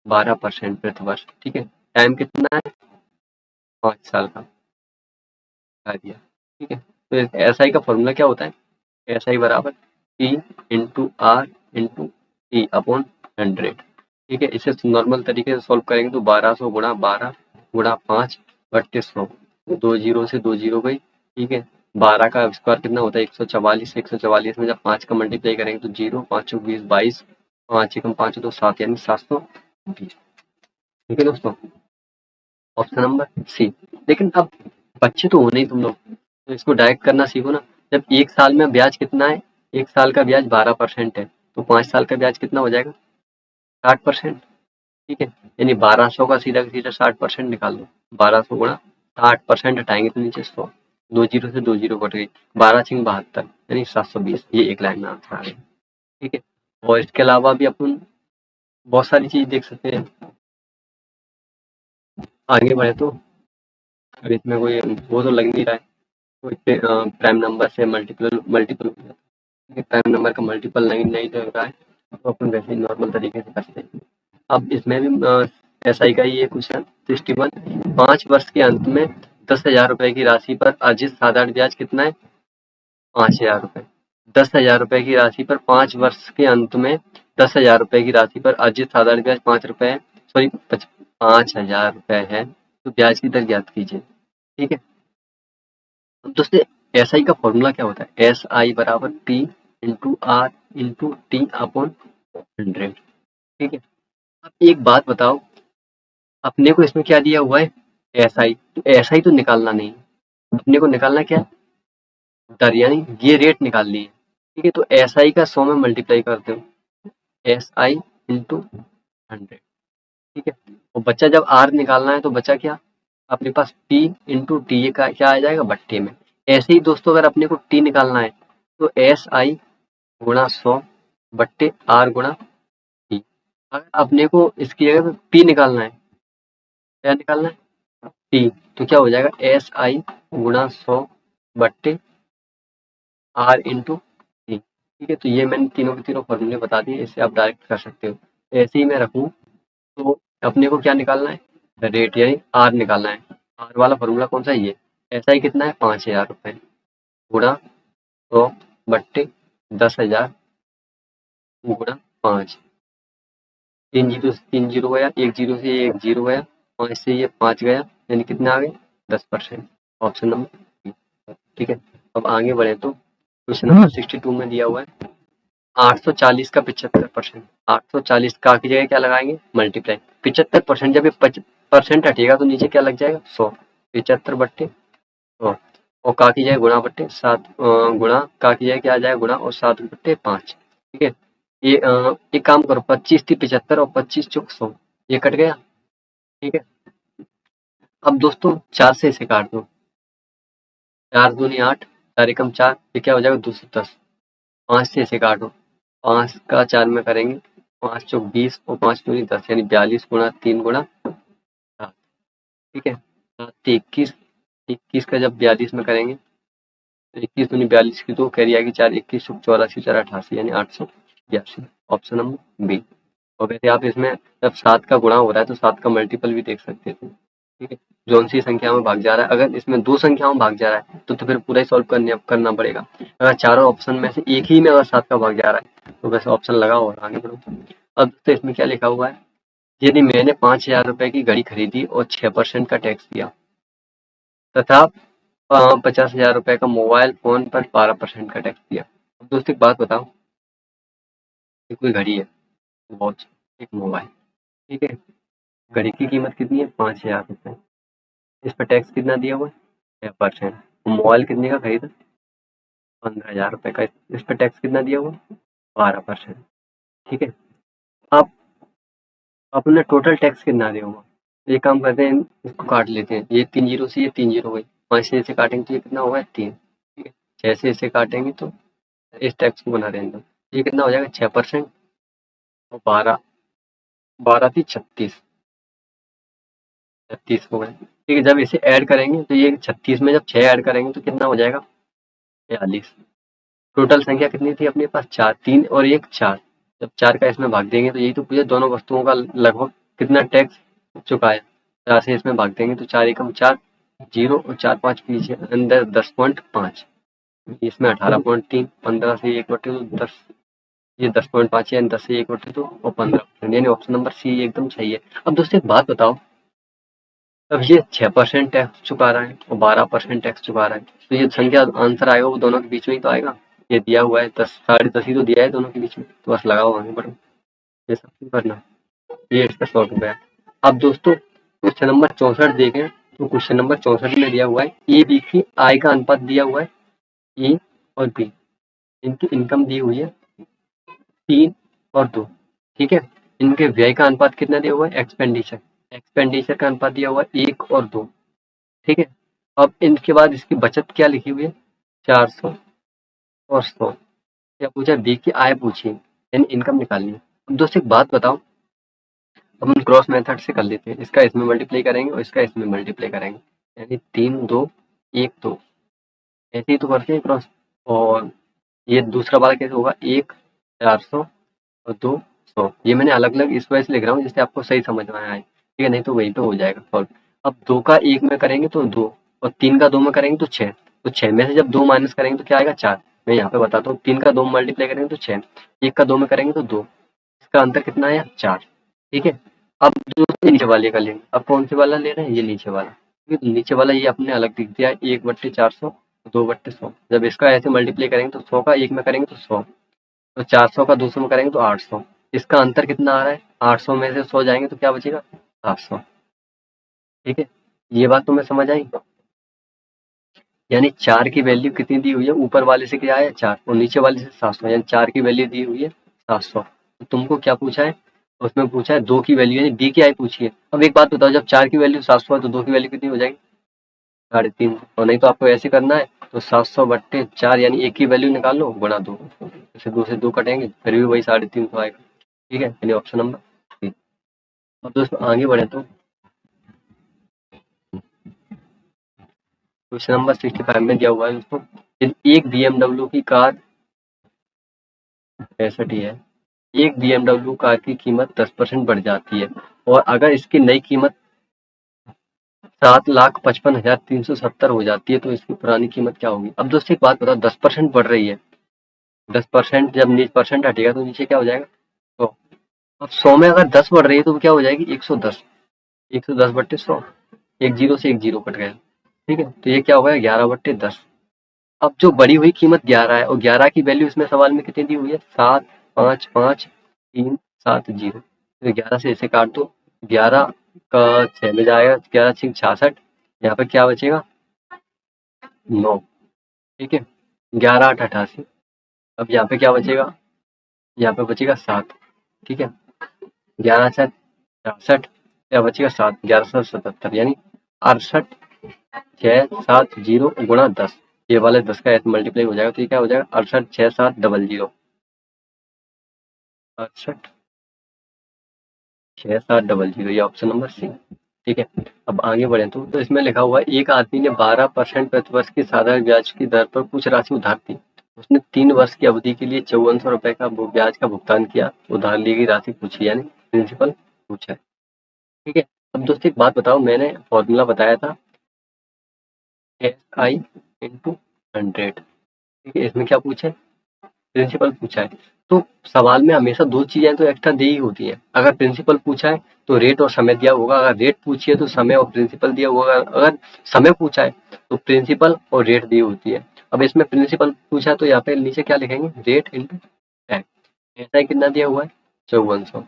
S1: 12% प्रतिवर्ष। ठीक है, टाइम कितना है? 5 साल का बता दिया। ठीक है, तो एस आई का फॉर्मूला क्या होता है? एस आई बराबर T into R into T upon 100। ठीक है, इसे नॉर्मल तरीके से सॉल्व करेंगे तो 1200 गुणा 12 गुणा 5 बट्टे 100, 2 जीरो से 2 जीरो गई। ठीक है, 12 का स्क्वायर कितना होता है? 144। 144 में जब 5 का मल्टीप्लाई करेंगे तो 0, 5 चौक 20, 22, 5 एकम 5 दो 7, यानी 720। ठीक है दोस्तों, ऑप्शन नंबर सी। लेकिन अब बच्चे तो हो नहीं तुम लोग, तो इसको डायरेक्ट करना सीखो ना। जब एक साल में ब्याज कितना है? एक साल का ब्याज 12% है, तो 5 साल का ब्याज कितना हो जाएगा? 60%। ठीक है, यानी 1200 का सीधा का सीधा 60% निकाल दो। 1200 गुणा 60% हटाएंगे तो नीचे 100, 2 जीरो से 2 जीरो कट गई, 12 छिंग 72, यानी 720। ये एक लाइन में आंसर आ गया। ठीक है, और इसके अलावा भी अपन बहुत सारी चीज देख सकते हैं। आगे बढ़े तो अब इसमें कोई वो तो लग नहीं रहा है, कोई प्राइम नंबर से मल्टीपल मल्टीपल प्राइम नंबर का मल्टीपल नहीं नहीं लग रहा है, तो अपन वैसे ही नॉर्मल तरीके से करते हैं। अब इसमें भी एस आई का ही ये क्वेश्चन 61, 5 वर्ष के अंत में 10,000 रुपए की राशि पर अर्जित साधारण ब्याज कितना है? 5,000 रुपए। 10,000 रुपए की राशि पर 5 वर्ष के अंत में 10,000 रुपए की राशि पर अर्जित साधारण ब्याज 5 रुपए है, सॉरी 5,000 रुपए है, तो ब्याज की दर ज्ञात कीजिए। ठीक है, अब दोस्तों एस आई का फॉर्मूला क्या होता है? एस आई बराबर T into R into T upon 100। ठीक है, अब एक बात बताओ, अपने को इसमें क्या दिया हुआ है? एस आई। तो एस आई तो निकालना नहीं, अपने को निकालना क्या? दर, यानी ये रेट निकाल ली है। ठीक है, तो एस आई का 100 में मल्टीप्लाई करते हो, एस आई इंटू 100। ठीक है, और बच्चा जब आर निकालना है तो बचा क्या अपने पास? टी इंटू टी, ये का क्या आ जाएगा? बट्टे में। ऐसे ही दोस्तों अगर अपने को टी निकालना है तो एस आई गुणा 100 बट्टे आर गुणा टी। अगर अपने को इसकी जगह पी निकालना है, क्या निकालना है? टी, तो क्या हो जाएगा? एस आई गुणा 100 बट्टे आर इंटू टी। ठीक है, तो ये मैंने तीनों के तीनों फॉर्मूले बता दिए, इससे आप डायरेक्ट कर सकते हो। ऐसे ही मैं रखूँ तो अपने को क्या निकालना है? रेट, यानी आर निकालना है। आर वाला फॉर्मूला कौन सा है? ये। ऐसा ही कितना है? 5,000 रुपए गुणा 100 बट्टे 10,000 गुणा 5। 3 जीरो से 3 जीरो गया, 1 जीरो से 1 जीरो गया, 5 से ये 5 गया, यानी कितना आ गए? 10%। Option number B. ठीक है, अब आगे बढ़े तो क्वेश्चन नंबर 62 में दिया हुआ है, 840 का 75%, 840 का की जगह क्या लगाएंगे, मल्टीप्लाई 75%। जब ये परसेंट हटेगा तो नीचे क्या लग जाएगा, 100, 75/100, और का की जगह गुणा बट्टे 7, गुणा का की जगह क्या आ जाएगा, गुणा और 7/5। ठीक है, ये एक काम करो, 25 थी 75 और 25 चौक 100, ये कट गया। ठीक है, अब दोस्तों 4 से इसे काट दो, 4 दूनी 8, 4 एकम 4, ये क्या हो जाएगा 210। 5 से इसे काटो, 5 का 4 में करेंगे, 5 चौक 20 और 5 दूनी 10, यानी 42 गुणा 3 गुणा 7। ठीक है, 7 21, 21 का जब 42 में करेंगे तो 21 दूनी 42 की 2, कैरी आएगी 4, 21 चौक 84, 4 88, यानी 882। Option number B. और वैसे आप इसमें जब 7 का गुणा हो रहा है तो 7 का मल्टीपल भी देख सकते थे। ठीक है, जौन सी संख्या में भाग जा रहा है, अगर इसमें 2 संख्याओं में भाग जा रहा है तो फिर पूरा ही सॉल्व करना पड़ेगा। अगर चारों ऑप्शन में से एक ही में अगर 7 का भाग जा रहा है तो वैसे ऑप्शन लगाओ और आगे बढ़ो। अब तो इसमें क्या लिखा हुआ है, यदि मैंने 5,000 रुपए की घड़ी खरीदी और 6% का टैक्स दिया तथा 50,000 रुपए का मोबाइल फोन पर 12% का टैक्स दिया। अब दोस्तों एक बात बताओ, ये कोई घड़ी है, वॉच, एक मोबाइल, ठीक है, घड़ी की कीमत कितनी है, 5,000 रुपए, इस पर टैक्स कितना दिया हुआ है, 6%। मोबाइल कितने का खरीदा, 15,000 रुपए का, इस पर टैक्स कितना दिया हुआ, 12%। ठीक है, अब अपने टोटल टैक्स कितना दिया हुआ, ये काम करते हैं, इसको काट लेते हैं, ये 3 जीरो से ये 3 जीरो गई, 5 से इसे काटेंगे तो ये कितना होगा 3। ठीक है, 6 से इसे काटेंगे तो इस टैक्स को बना देंगे, ये कितना हो जाएगा 6%, और 12 12 थी 36, 36 हो गए। ठीक है, जब इसे ऐड करेंगे तो ये 36 में जब 6 ऐड करेंगे तो कितना हो जाएगा, 42। टोटल संख्या कितनी थी अपने पास, 4, 3 और 1 4। जब 4 का इसमें भाग देंगे तो यही तो पूछे दोनों वस्तुओं का लगभग कितना टैक्स चुका है। 4 से इसमें भाग देंगे तो 4 एकम 4, 0 और 4 5 पीछे अंदर 10.5, इसमें 18.3, 15 से 1/2 तो 10, ये 10.5 है, 10 से 1/2 और 15%, यानी ऑप्शन नंबर सी एकदम सही है। अब दोस्तों एक बात बताओ, अब ये 6% टैक्स चुका रहा है और 12% टैक्स चुका रहा है, तो ये संख्या आंसर आएगा वो दोनों के बीच में ही तो आएगा। ये दिया हुआ है 10, 10.5 ही तो दिया है दोनों के बीच में, तो बस लगाओ आगे बढ़ो, ये सब क्यों करना, ये इसका शॉर्ट हो गया। अब दोस्तों क्वेश्चन नंबर 64 देखें तो क्वेश्चन नंबर 64 में दिया हुआ है ए बी की आय का अनुपात दिया हुआ है, ए और बी, इनकी इनकम दी हुई है 3 और 2। ठीक है, इनके व्यय का अनुपात कितना दिया हुआ है, एक्सपेंडिचर, एक्सपेंडिचर का अनुपात दिया हुआ है 1 और 2। ठीक है, अब इनके बाद इसकी बचत क्या लिखी हुई है, 400 और 100। क्या पूछा, बी की आय पूछी, यानी इनकम निकालनी है। अब दोस्तों एक बात बताओ, अब हम क्रॉस मेथड से कर लेते हैं, इसका इसमें मल्टीप्लाई करेंगे और इसका इसमें मल्टीप्लाई करेंगे, यानी 3 2 1 2, ऐसे ही तो करते हैं क्रॉस। और ये दूसरा वाला कैसे होगा, 1 400 और 2 100, ये मैंने अलग अलग इस वजह से लिख रहा हूँ जिससे आपको सही समझ में आए। ठीक है, नहीं तो वहीं पे हो जाएगा सॉल्व। अब 2 का 1 में करेंगे तो 2, और 3 का 2 में करेंगे तो 6, तो 6 में से जब 2 माइनस करेंगे तो क्या आएगा 4। मैं यहाँ पे बताता हूँ, 3 का 2 मल्टीप्लाई करेंगे तो 6, 1 का 2 में करेंगे तो 2, इसका अंतर कितना आया 4। ठीक है, अब जो नीचे वाले का लेंगे, अब कौन से वाला ले रहे हैं, ये नीचे वाला, ठीक है, नीचे वाला ये अपने अलग दिख दिया है, 1/400, 2/100। जब इसका ऐसे मल्टीप्लाई करेंगे तो 100 का 1 में करेंगे तो 100, तो 400 का 200 में करेंगे तो 800, इसका अंतर कितना आ रहा है, 800 में से 100 जाएंगे तो क्या बचेगा, 700। ठीक है, ये बात तुम्हें समझ आई, यानी 4 की वैल्यू कितनी दी हुई है, ऊपर वाले से क्या है 4 और नीचे वाले से 700, यानी 4 की वैल्यू दी हुई है 700। तो तुमको क्या पूछा है, उसमें पूछा है 2 की वैल्यू, यानी डी की आई पूछी है। अब एक बात बताओ, जब 4 की वैल्यू 700 है तो 2 की वैल्यू कितनी हो जाएगी, 350। और नहीं तो आपको ऐसे करना है, तो 700/4, यानी एक की वैल्यू निकाल लो, गुणा 2, जैसे 2 से 2 कटेंगे फिर भी वही 350 आएगा। ठीक है, यानी ऑप्शन नंबर सी। अब दोस्तों आगे बढ़े तो क्वेश्चन नंबर 65 में दिया हुआ है दोस्तों, यदि एक BMW की कार 65 ही है, एक BMW कार की कीमत 10% बढ़ जाती है और अगर इसकी नई कीमत 7,55,370 हो जाती है तो इसकी पुरानी कीमत क्या होगी। अब दोस्तों एक बात बताओ, 10% बढ़ रही है, 10% जब नीचे परसेंट हटेगा तो नीचे क्या हो जाएगा, 100। अब 100 में अगर 10 बढ़ रही है तो क्या हो जाएगी, 110, 110/100, एक जीरो से एक जीरो कट गया। ठीक है, तो ये क्या होगा, 11/10। अब जो बड़ी हुई कीमत 11 है और 11 की वैल्यू इसमें सवाल में कितनी दी हुई है 7 5 5 3 7 0। तो 11 से इसे काट दो, 11 का 6 में जाएगा, 11 6 66, यहाँ पे क्या बचेगा 9। ठीक है, 11 8 88। अब यहाँ पे क्या बचेगा, यहाँ पे बचेगा 7। ठीक है, 11 7 66, क्या बचेगा 7, 11 7 77, यानी 68 6 7 0 गुणा 10। ये वाले 10 का मल्टीप्लाई हो जाएगा तो ये क्या हो जाएगा 68 6 7 00, 68 6 7 00, ये ऑप्शन नंबर सी। ठीक है, अब आगे बढ़े तो इसमें लिखा हुआ है एक आदमी ने 12% प्रतिवर्ष की साधारण ब्याज की दर पर कुछ राशि उधार दी। उसने 3 वर्ष की अवधि के लिए 5400 रुपए का ब्याज का भुगतान किया। उधार ली गई राशि पूछी, यानी प्रिंसिपल पूछा है। ठीक है, अब दोस्तों एक बात बताओ, मैंने फॉर्मूला बताया था SI इंटू 100। ठीक है, इसमें क्या पूछा है, प्रिंसिपल पूछा है। तो सवाल में हमेशा दो चीजें तो एक्स्ट्रा दी ही होती है। अगर प्रिंसिपल पूछा है तो रेट और समय दिया होगा, अगर रेट पूछी है तो समय और प्रिंसिपल दिया होगा, अगर समय पूछा है तो प्रिंसिपल और रेट दी होती है। अब इसमें प्रिंसिपल पूछा है तो यहाँ पे नीचे क्या लिखेंगे, रेट इंटू टाइम। ऐसा कितना दिया हुआ है 5400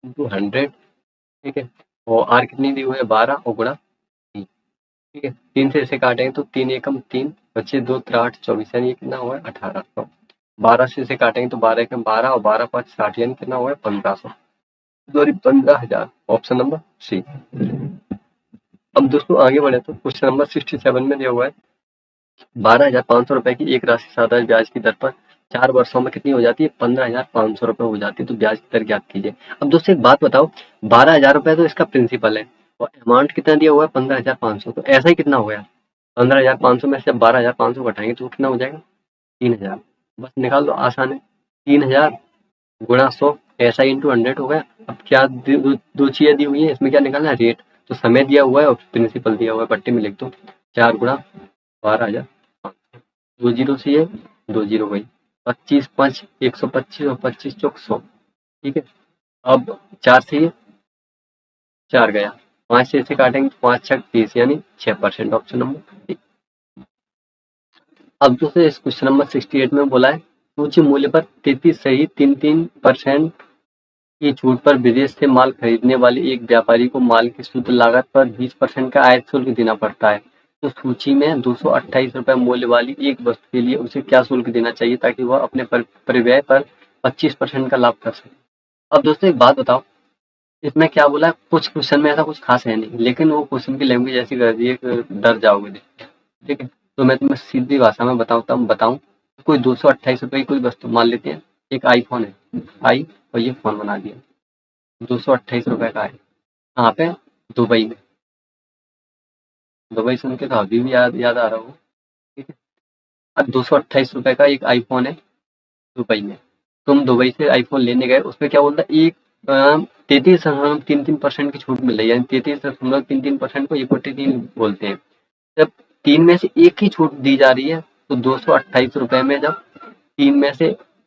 S1: इंटू 100। ठीक है, और आर कितनी दी हुई है 12 और गुणा 3। ठीक है, 3 से इसे काटेंगे तो 3 एकम 3 बच्चे 2 3 8 24, यानी ये कितना हुआ है 1800। 12 से इसे काटेंगे तो 12 एकम 12 और 12 5 60, यानी कितना हुआ है 1500, सॉरी 15,000, ऑप्शन नंबर सी। अब दोस्तों आगे बढ़े तो क्वेश्चन नंबर 67 में दिया हुआ है 12,500 रुपए की एक राशि साधारण ब्याज की दर पर 4 वर्षों में कितनी हो जाती है 15,500 रुपए हो जाती है। तो ब्याज की दर ज्ञात कीजिए। अब दोस्तों एक बात बताओ, 12,000 रुपए तो इसका प्रिंसिपल है और अमाउंट कितना दिया हुआ है 15,500, तो ऐसा ही कितना हो गया 15,500 में से जब 12,500 घटाएंगे तो कितना हो जाएगा 3,000। बस निकाल दो, आसान है। 3,000 गुणा 100 ऐसा इंटू 100 हो गया। अब क्या दो चीजें दी हुई है, इसमें क्या निकालना है रेट, तो समय दिया हुआ है और प्रिंसिपल दिया हुआ है, पट्टे में लिख दो 4 गुणा 12,500, 2 जीरो से ये 2 जीरो गई, 25 5 125 और 25 चौक 100। ठीक है, अब 4 से ये 4 गया, 5 से इसे काटेंगे तो 5 6 30, यानी 6%, ऑप्शन नंबर डी। अब दोस्तों इस क्वेश्चन नंबर 68 में बोला है सूची मूल्य पर 33 सही 3% की छूट पर विदेश से माल खरीदने वाले एक व्यापारी को माल की शुद्ध लागत पर 20% का आयात शुल्क देना पड़ता है। तो सूची में 228 रुपए मूल्य वाली एक वस्तु के लिए उसे क्या शुल्क देना चाहिए ताकि वह अपने परिव्यय पर 25% का लाभ कर सके। अब दोस्तों एक बात बताओ, इसमें क्या बोला है, कुछ क्वेश्चन में ऐसा कुछ खास है नहीं, लेकिन वो क्वेश्चन की लैंग्वेज ऐसी कर दी है कि डर जाओगे देख के। ठीक है, तो मैं तुम्हें सीधी भाषा में बताऊं, कोई 228 रुपए की कोई वस्तु मान लेते हैं, एक आईफोन है, आई और ये फोन बना दिया, 228 रुपए का है। कहाँ पे, दुबई में। दुबई सुन के तो अभी भी याद आ रहा हो। ठीक है, अब 228 रुपए का एक आईफोन है दुबई में। तुम दुबई से आईफोन लेने गए, उसपे क्या बोलता है, एक 33.33% की छूट मिल रही है, यानी 33.33% को 1/3 बोलते हैं। जब 3 में से एक ही छूट दी जा रही है तो 228 रुपए में जब 3 में से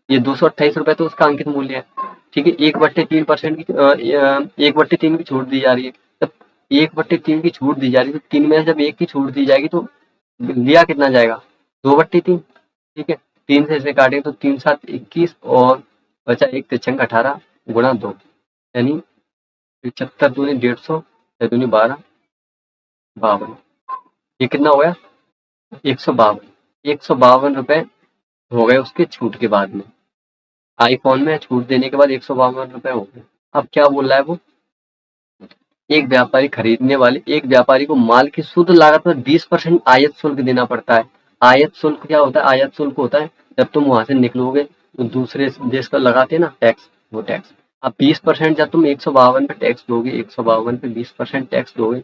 S1: ये 228 रुपए तो उसका अंकित मूल्य है। ठीक है, 1/3% की 1/3 की छूट दी जा रही है। जब 1/3 की छूट दी जा रही है तो 3 में से जब एक की छूट दी जाएगी तो लिया कितना जाएगा 2/3। ठीक है, 3 से इसे काटेंगे तो 3 7 21 और बचा 1 3 18 गुणा 2, यानी 75 दूनी 150, 6 दूनी 12 52, ये कितना हो गया 152। 152 रुपए हो गए उसके छूट के बाद में, आईफोन में छूट देने के बाद 152 रुपए हो गए। अब क्या बोल रहा है वो, एक व्यापारी को माल की शुद्ध लागत पर 20% आयात शुल्क देना पड़ता है। आयात शुल्क क्या होता है, आयात शुल्क होता है जब तुम वहां से निकलोगे तो दूसरे देश का लगाते हैं ना टैक्स, वो टैक्स। अब 20% जब तुम 152 पे टैक्स दोगे, 152 पे 20% टैक्स दोगे,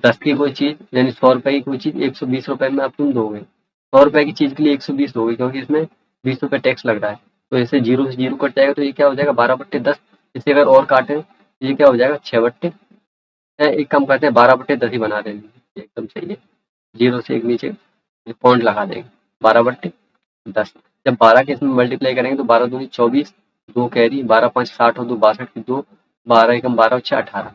S1: 10 की कोई चीज यानी 100 रुपए की कोई चीज 120 रुपए में अब तुम दोगे, 100 रुपए की चीज के लिए 120 दोगे क्योंकि इसमें 20 रुपए टैक्स लग रहा है। तो ऐसे जीरो से जीरो कट जाएगा तो ये क्या हो जाएगा 12/10। इसे अगर और काटे ये क्या हो जाएगा 6/, एक कम करते हैं 12/10 ही बना देंगे, एकदम सही है। जीरो से एक नीचे पॉइंट लगा देंगे 12/10। जब 12 के इसमें मल्टीप्लाई करेंगे तो 12 दूनी 24, 2 कैरी, 12 5 60 और 2 62 की 2, 12 एकम 12 6 18।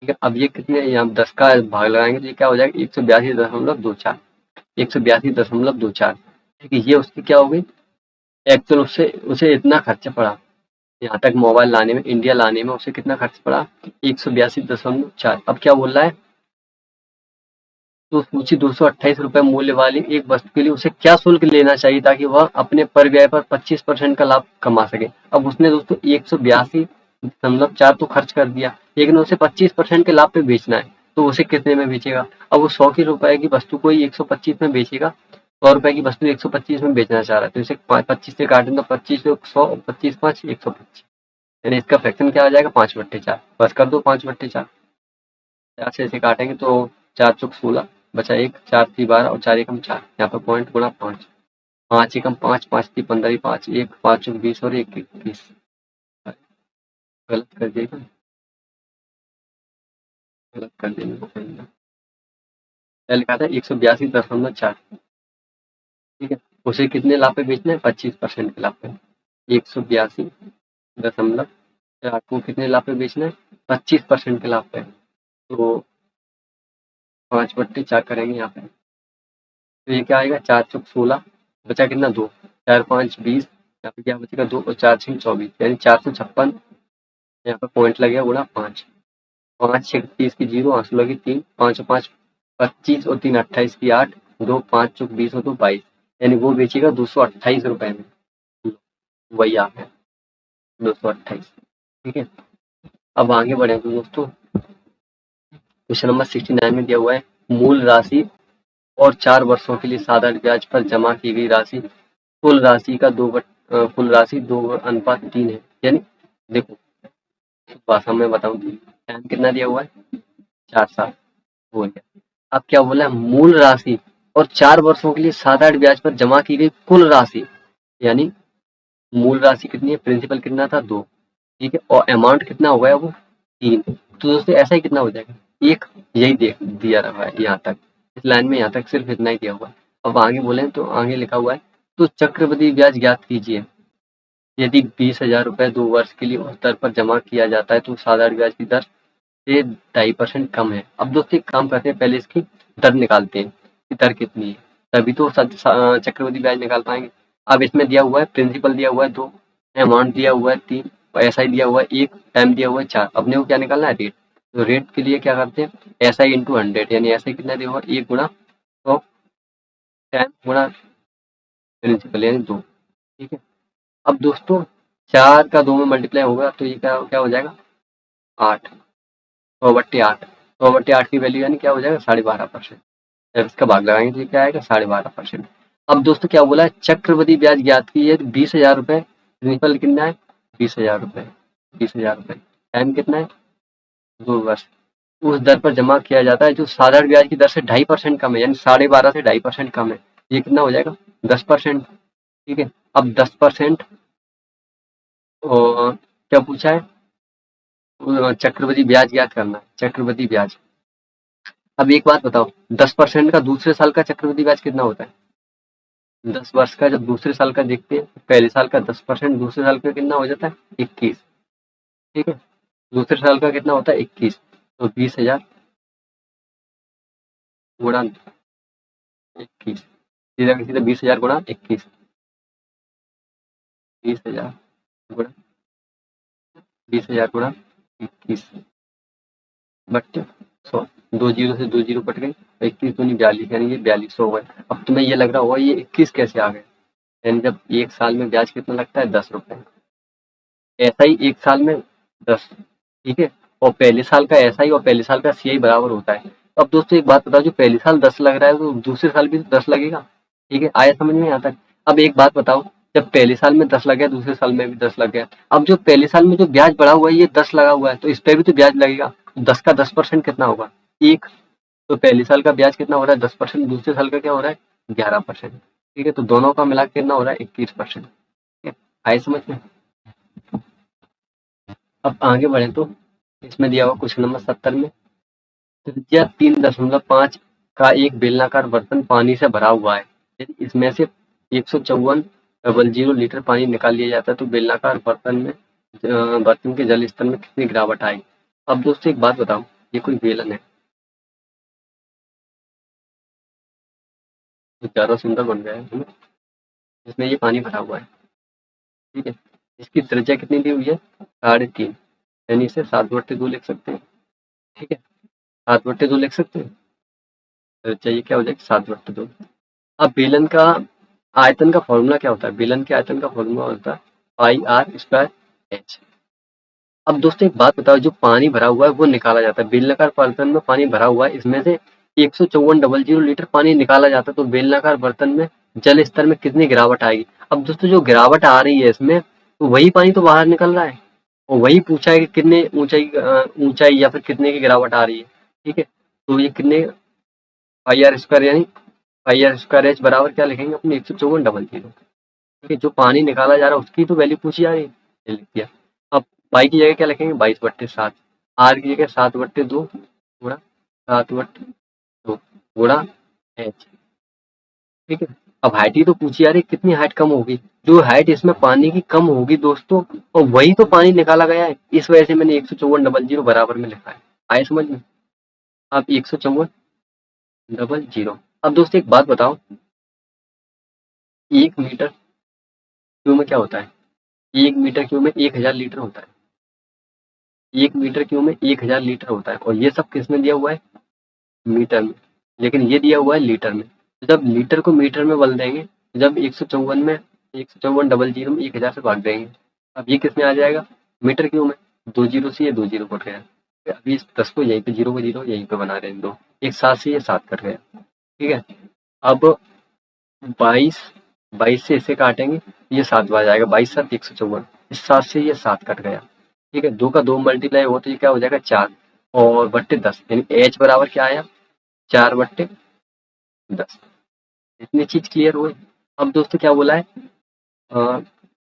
S1: ठीक है, अब ये कितने, यहाँ 10 का भाग लगाएंगे तो ये क्या हो जाएगा 182.24। 182.24। ठीक है, ये उसकी क्या हो गई एक्चुअल, उससे उसे इतना खर्चा पड़ा यहाँ तक मोबाइल लाने में, इंडिया लाने में उसे कितना खर्च पड़ा 182.4। अब क्या बोल रहा है, तो सूची 228 रुपए मूल्य वाली एक वस्तु के लिए उसे क्या शुल्क लेना चाहिए ताकि वह अपने पर व्यय पर 25% का लाभ कमा सके। अब उसने दोस्तों 182.4 तो खर्च कर दिया, लेकिन उसे 25% के लाभ पे बेचना है, तो उसे कितने में बेचेगा। अब वो 100 की रुपए की वस्तु को ही 125 में बेचेगा, 100 रुपए की वस्तु 125 में बेचना चाह रहा है, तो इसे 25 से काटें तो 25 100, 25 5 125, यानी इसका फ्रैक्शन क्या आ जाएगा 5/4। बस कर दो 5/4, 4 से इसे काटेंगे तो 4 चौक 16 बचा 1, 4 3 12 और 4 एकम 4, यहाँ पर पॉइंट गुणा 5, 5 एकम 5, 5 3 15 5, 1 5 चौक 20 और 1 21। गलत कर दिएगा, गलत कर देंगे, क्या लिखा था 182.4। ठीक है, उसे कितने लाभ पे बेचना है 25% के लाभ पे। 182.4 को कितने लाभ पे बेचना है 25% के लाभ पे, तो 5/4 करेंगे यहाँ पे, तो ये क्या आएगा 4 चौक 16 बचा कितना 2, 4 5 20, यहाँ पे क्या बचेगा 2 और 4 6 24, यानी 456। यहाँ पे पॉइंट लगेगा गुणा 5, 5 6 30 की 0, 8 16 की 3, 5 और 5 25 और 3 28 की 8, 2 5 चौक 20 और 2 22, यानी वो बेचेगा 228 रुपए में। वही आ गया 228। ठीक है, अब आगे बढ़े तो दोस्तों क्वेश्चन नंबर 69 में दिया हुआ है मूल राशि और 4 वर्षों के लिए साधारण ब्याज पर जमा की गई राशि कुल राशि का कुल राशि 2:3 है। यानी देखो भाषा में बताऊं तो टाइम कितना दिया हुआ है 4 साल हो गया। अब क्या बोला है मूल राशि और 4 वर्षों के लिए साधारण ब्याज पर जमा की गई कुल राशि, यानी मूल राशि कितनी है, प्रिंसिपल कितना था 2, ठीक है, और अमाउंट कितना हो गया वो 3। तो दोस्तों ऐसा ही कितना हो जाएगा एक, यही देख दिया रहा है यहाँ तक, इस लाइन में यहाँ तक सिर्फ इतना ही दिया हुआ है। अब आगे बोले तो आगे लिखा हुआ है तो चक्रवृद्धि ब्याज ज्ञात कीजिए। यदि 20,000 रुपए 2 वर्ष के लिए उस दर पर जमा किया जाता है तो साधारण ब्याज की दर से 2.5% कम है। अब दोस्तों एक काम करते हैं, पहले इसकी दर निकालते हैं कि दर कितनी है, तभी तो चक्रवृद्धि ब्याज निकाल पाएंगे। अब इसमें दिया हुआ है प्रिंसिपल दिया हुआ है 2, अमाउंट दिया हुआ है 3, एसआई दिया हुआ है 1, टाइम दिया हुआ है 4। अपने को क्या निकालना है रेट, तो रेट के लिए क्या करते हैं एसआई इंटू 100, यानी एसआई कितना दिया हुआ 1 गुणा 100 टाइम गुणा प्रिंसिपल यानी 2। ठीक है, अब दोस्तों 4 का 2 में मल्टीप्लाई होगा तो ये क्या क्या हो जाएगा 8, 100/8, 100/8 की वैल्यू यानी क्या हो जाएगा 12.5%। जब इसका भाग लगाएंगे तो ये क्या आएगा 12.5%। अब दोस्तों क्या बोला है चक्रवृद्धि ब्याज ज्ञात कीजिए, 20,000 रुपए प्रिंसिपल कितना है 20,000 रुपए, 20,000 रुपए टाइम कितना है 2 वर्ष, उस दर पर जमा किया जाता है जो साधारण ब्याज की दर से 2.5% कम है, यानी 12.5 से 2.5% कम है, ये कितना हो जाएगा 10%। ठीक है, अब 10% और क्या पूछा है चक्रवृद्धि ब्याज ज्ञात करना है, चक्रवृद्धि ब्याज। अब एक बात बताओ 10% का दूसरे साल का चक्रवृद्धि ब्याज कितना होता है, 10 वर्ष का जब दूसरे साल का देखते हैं पहले साल का 10% दूसरे साल का कितना हो जाता है 21। ठीक है, दूसरे साल का कितना होता है 21, तो 20,000 गुणा 21, सीधा सीधा 20,000 गुणा 21, 20,000 गुणा 20,000 गुणा 21 बट 100, 2 जीरो से 2 जीरो कट गई, 21 दूनी 42, यानी ये 4200 हो गए। अब तुम्हें ये लग रहा होगा ये 21 कैसे आ गए, यानी जब एक साल में ब्याज कितना लगता है 10 रुपए, ऐसा ही एक साल में 10। ठीक है, और पहले साल का ऐसा ही और पहले साल का सीआई बराबर होता है। अब दोस्तों एक बात बताओ जो पहले साल 10 लग रहा है तो दूसरे साल भी 10 लगेगा। ठीक है, आया समझ में यहाँ तक। अब एक बात बताओ जब पहले साल में 10 लग गया दूसरे साल में भी 10 लग गया, अब जो पहले साल में जो ब्याज बढ़ा हुआ है ये 10 लगा हुआ है तो इस पे भी तो ब्याज लगेगा, 10 का 10% कितना होगा 1, तो पहले साल का ब्याज कितना हो रहा है 10%, दूसरे साल का क्या हो रहा है 11%। ठीक है, तो दोनों का मिला कितना हो रहा है 21%। ठीक है, आए समझ में। अब आगे बढ़े तो इसमें दिया हुआ क्वेश्चन नंबर 70 में त्रिज्या 3.5 का एक बेलनाकार बर्तन पानी से भरा हुआ है, यदि इसमें से 154 लीटर पानी निकाल लिया जाता है तो बेलनाकार बर्तन के जल स्तर में कितनी गिरावट आएगी। अब दोस्तों एक बात बताओ ये कोई बेलन है, तो ज़्यादा सुंदर बन गया है ना, जिसमें ये पानी भरा हुआ है। ठीक है, इसकी त्रिज्या कितनी दी हुई है? 3.5, यानी इसे 7/2 लिख सकते हैं। ठीक है, 7/2 लिख सकते हैं। त्रिज्या ये क्या हो जाएगी? 7/2। अब बेलन का आयतन का फॉर्मूला क्या होता है? बेलन के आयतन का फॉर्मूला होता है पाई आर स्क्वायर एच। अब दोस्तों एक बात बताओ, जो पानी भरा हुआ है वो निकाला जाता है, बेलनाकार बर्तन में पानी भरा हुआ है, इसमें से 154,000 लीटर पानी निकाला जाता है, तो बेलनाकार बर्तन में जल स्तर में कितनी गिरावट आएगी? अब दोस्तों जो गिरावट आ रही है इसमें, तो वही पानी तो बाहर निकल रहा है, और वही पूछा है कि कितने ऊंचाई या फिर कितने की गिरावट आ रही है। ठीक है, तो ये कितने पाई आर स्क्वायर, यानी पाई आर स्क्वायर एच बराबर क्या लिखेंगे अपने? 154,000। ठीक है, जो पानी निकाला जा रहा है उसकी तो वैल्यू पूछी जा रही है, ये लिख दिया। अब पाई की जगह क्या लिखेंगे? 22/7। आर की जगह 7/2 गुणा 7/2 गुणा एच। ठीक है, अब हाइट ही तो पूछी जा रही है, कितनी हाइट कम होगी? जो हाइट इसमें पानी की कम होगी दोस्तों, और वही तो पानी निकाला गया है, इस वजह से मैंने 154,000 बराबर में लिखा है। आए समझ में? अब 154,000। अब दोस्तों एक बात बताओ, 1 मीटर क्यूब में क्या होता है? 1 मीटर क्यूब में 1000 लीटर होता है। 1 मीटर क्यूब में 1000 लीटर होता है, और ये सब किसमें दिया हुआ है? मीटर में। लेकिन ये दिया हुआ है लीटर में। तो जब लीटर को मीटर में बदल देंगे, जब 154,000 में 1000 से भाग देंगे, अब ये किसमें आ जाएगा? मीटर क्यूब में। 2 जीरो से ये 2 जीरो कट गया। अभी इस 10 को यहीं पे, 0 को 0 यहीं पे बना रहे हैं, दो एक 7 से ये 7 कट गया। ठीक है, अब 22 22 से इसे काटेंगे, ये 7 बार जाएगा, 22 7 154। इस 7 से ये 7 कट गया। ठीक है, 2 का 2 मल्टीप्लाई हो तो ये क्या हो जाएगा? 4 और बट्टे 10, यानी एच बराबर क्या आया? 4/10। इतनी चीज क्लियर हुई। अब दोस्तों क्या बोला है?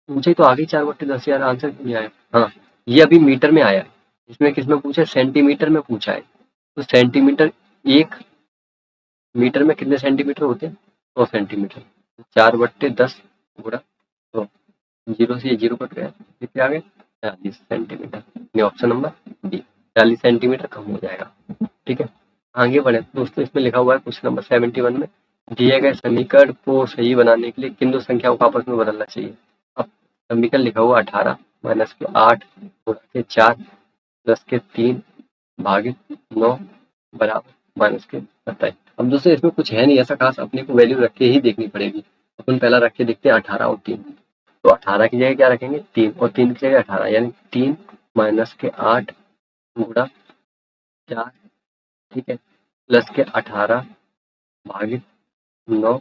S1: ऊंचाई तो आ गई 4/10 यार, आंसर क्यों नहीं आया? हाँ, ये अभी मीटर में आया है, इसमें किसमें पूछा है? सेंटीमीटर में पूछा है। तो सेंटीमीटर, 1 मीटर में कितने सेंटीमीटर होते हैं? 100 सेंटीमीटर। 4/10 गुणा 100, 0 से ये 0 कट गया, कितने आ गए? 40 सेंटीमीटर। ये ऑप्शन नंबर बी, 40 सेंटीमीटर कम हो जाएगा। ठीक है, आगे बढ़े दोस्तों, इसमें लिखा हुआ है क्वेश्चन नंबर 71 में, दिए गए समीकरण को सही बनाने के लिए किन दो संख्याओं को आपस में बदलना चाहिए? अब समीकरण लिखा हुआ 18 माइनस के 8 गुणा के 4 प्लस के 3 भागित 9 बराबर माइनस के 27। अब दोस्तों इसमें कुछ है नहीं ऐसा खास, अपने को वैल्यू रख के ही देखनी पड़ेगी। अपन पहला रख के देखते हैं 18 और 3। तो 18 की जगह क्या रखेंगे? 3, और 3 की जगह 18, यानी 3 माइनस के 8 गुणा 4, ठीक है, प्लस के 18 भागित 9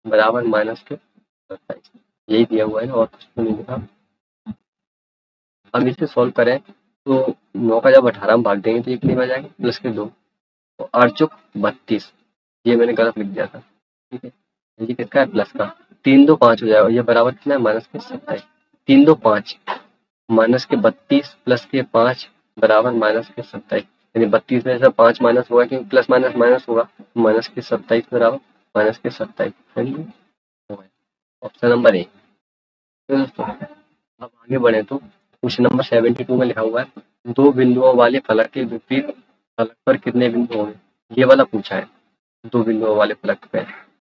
S1: बराबर माइनस के 27। यही दिया हुआ है ना, और कुछ तो नहीं लिखा। अब इसे सॉल्व करें तो 9 का जब 18 में भाग देंगे तो ये कितनी बच जाएगी? प्लस के 2, तो 8 चौक 32। ये मैंने गलत लिख दिया था। ठीक है, ये किसका है? प्लस का। 3 2 5 हो जाएगा, ये बराबर कितना है? माइनस के 27। 3 2 5 माइनस के 32 प्लस के 5 बराबर माइनस के 27, यानी 32 में से 5 माइनस होगा, क्योंकि प्लस माइनस माइनस होगा, माइनस के 27 बराबर माइनस के 27। Option number A. तो दोस्तों अब आगे बढ़े तो क्वेश्चन नंबर 72 में लिखा हुआ है, दो बिंदुओं वाले फलक के विपरीत फलक पर कितने बिंदु होंगे? ये वाला पूछा है, दो बिंदुओं वाले फलक पे।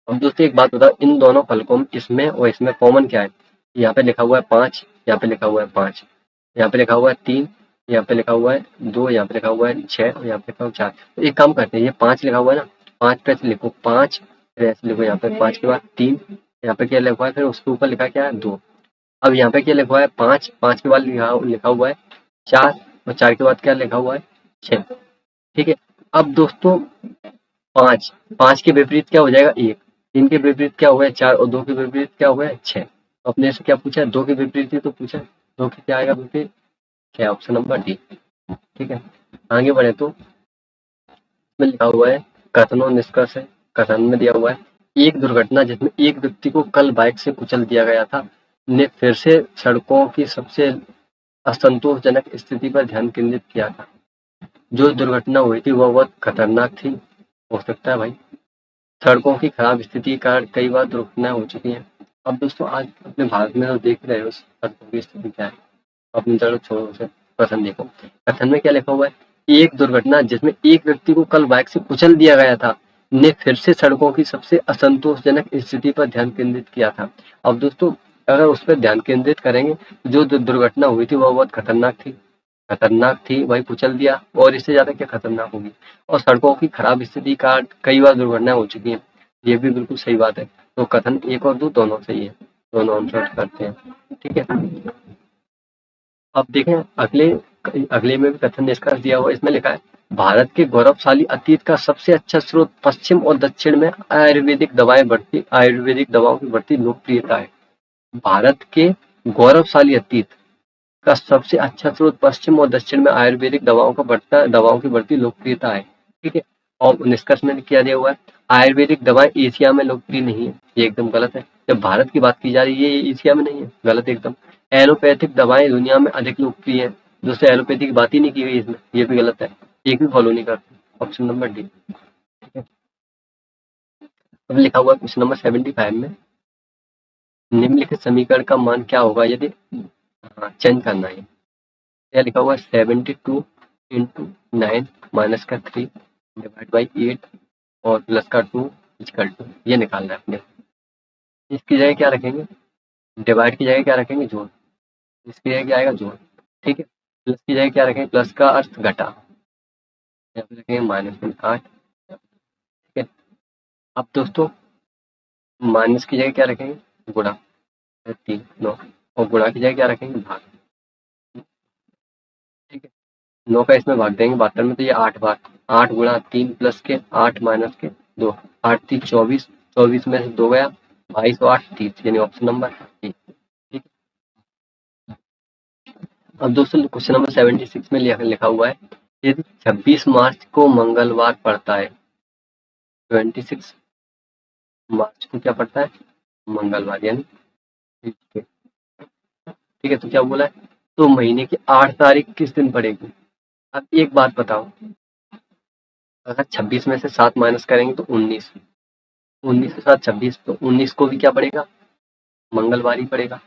S1: अब दोस्तों एक बात बताओ, इन दोनों फलकों में, इसमें और इसमें कॉमन क्या है? यहाँ पे लिखा हुआ है 5, यहाँ पे लिखा हुआ है 5, यहाँ पे लिखा हुआ है 3, यहाँ पे लिखा हुआ है 2, यहाँ पे लिखा हुआ है 6, और यहाँ पे लिखा हुआ है 4। तो एक काम करते हैं, ये 5 लिखा हुआ है ना, 5 पे ऐसे लिखो 5, फिर ऐसे लिखो यहाँ पे 5 के बाद 3, यहाँ पे क्या लिखा हुआ है, फिर उसके ऊपर लिखा क्या है? 2। अब यहाँ पे क्या लिखा हुआ है? 5, 5 के बाद लिखा हुआ है 4, और 4 के बाद क्या लिखा हुआ है? 6। ठीक है, अब दोस्तों 5, 5 के विपरीत क्या हो जाएगा? 1, 3 के विपरीत क्या हो गया? 4, और 2 के विपरीत क्या हो गया? 6। अपने से क्या पूछा है? 2 के विपरीत ही तो पूछा है, 2 के क्या आएगा विपरीत? 6, ऑप्शन नंबर डी। ठीक है, आगे बढ़े तो इसमें लिखा हुआ है कथन और निष्कर्ष है। कथन में दिया हुआ है, एक दुर्घटना जिसमें एक व्यक्ति को कल बाइक से कुचल दिया गया था ने फिर से सड़कों की सबसे असंतोषजनक स्थिति पर ध्यान केंद्रित किया था। जो दुर्घटना हुई थी वह बहुत खतरनाक थी। हो सकता है भाई, सड़कों की खराब स्थिति के कारण कई बार दुर्घटनाएं हो चुकी हैं। अब दोस्तों आज अपने भारत में तो देख रहे हो सड़कों की स्थिति क्या है, अपनी चलो छोड़ो उसे, कथन देखो। कथन में क्या लिखा हुआ है? एक दुर्घटना जिसमें एक व्यक्ति को कल बाइक से कुचल दिया गया था ने फिर से सड़कों की सबसे असंतोषजनक स्थिति पर ध्यान केंद्रित किया था। अब दोस्तों अगर उस पर ध्यान केंद्रित करेंगे, जो दुर्घटना हुई थी वो बहुत खतरनाक थी, वही कुचल दिया, और इससे ज्यादा क्या खतरनाक होगी। और सड़कों की खराब स्थिति का कई बार दुर्घटना हो चुकी है, ये भी बिल्कुल सही बात है। तो कथन एक और दो दोनों सही है, दोनों आंसर करते हैं। ठीक है, अब देखें अगले अगले में भी कथन निष्कर्ष दिया हुआ है। इसमें लिखा है, भारत के गौरवशाली अतीत का सबसे अच्छा स्रोत पश्चिम और दक्षिण में आयुर्वेदिक दवाओं की बढ़ती लोकप्रियता है। भारत के गौरवशाली अतीत का सबसे अच्छा स्रोत पश्चिम और दक्षिण में आयुर्वेदिक दवाओं की बढ़ती लोकप्रियता है। ठीक है, और निष्कर्ष में क्या दिया हुआ है, आयुर्वेदिक दवाएं एशिया में लोकप्रिय नहीं है, ये एकदम गलत है। जब भारत की बात की जा रही है, ये एशिया में नहीं है, गलत एकदम। एलोपैथिक दवाएं दुनिया में अधिक लोकप्रिय है, दोस्तों एलोपैथी की बात ही नहीं की गई इसमें, ये भी गलत है, एक भी फॉलो नहीं करते। Option number D. ठीक है, अब लिखा हुआ है क्वेश्चन नंबर 75 में, निम्नलिखित समीकरण का मान क्या होगा यदि चेंज करना है। क्या लिखा हुआ है, 72 इंटू 9 माइनस का 3 डिवाइड बाई 8 और प्लस का 2 इक्वल टू, ये निकालना है अपने। इसकी जगह क्या रखेंगे, डिवाइड की जगह क्या रखेंगे, जोड़। इसकी जगह क्या आएगा, जोड़। ठीक है, प्लस की जगह क्या रखेंगे, प्लस का अर्थ घटा, यहाँ पे रखेंगे माइनस में 8। ठीक है, अब दोस्तों माइनस की जगह क्या रखेंगे, गुणा, 3 9, और गुणा की जगह क्या रखेंगे, भाग। ठीक है, 9 का इसमें भाग देंगे 72 में, तो ये 8 भाग, 8 गुणा 3 प्लस के 8 माइनस के 2, 8 3 24, 24 में से 2 गया, 22 और 8 30, यानी ऑप्शन नंबर डी। ठीक है, अब दोस्तों क्वेश्चन नंबर 76 में लिखा हुआ है, यदि 26 मार्च को मंगलवार पड़ता है, 26 मार्च को क्या पड़ता है, मंगलवार, यानी ठीक है, तो क्या बोला है, तो महीने की 8 तारीख किस दिन पड़ेगी। अब एक बात बताओ, अगर 26 में से 7 माइनस करेंगे तो 19, 19 के साथ 26, तो 19 को भी क्या पड़ेगा, मंगलवार ही पड़ेगा।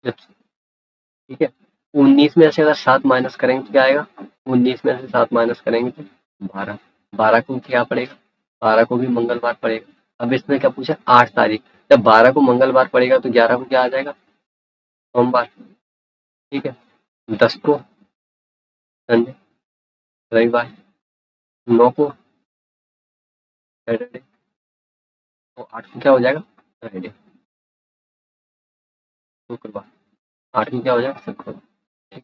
S1: ठीक है, 19 में से अगर 7 माइनस करेंगे तो क्या आएगा, 19 में से 7 माइनस करेंगे तो 12, 12 को क्या पड़ेगा, 12 को भी मंगलवार पड़ेगा। अब इसमें क्या पूछा, 8 तारीख, जब 12 को मंगलवार पड़ेगा तो 11 को क्या आ जाएगा, सोमवार। ठीक है, 10 को संडे, रविवार, 9 को सैटरडे, और 8 को क्या हो जाएगा, फ्राइडे, शुक्रवार। 8 को क्या हो जाएगा, शुक्रवार। ठीक,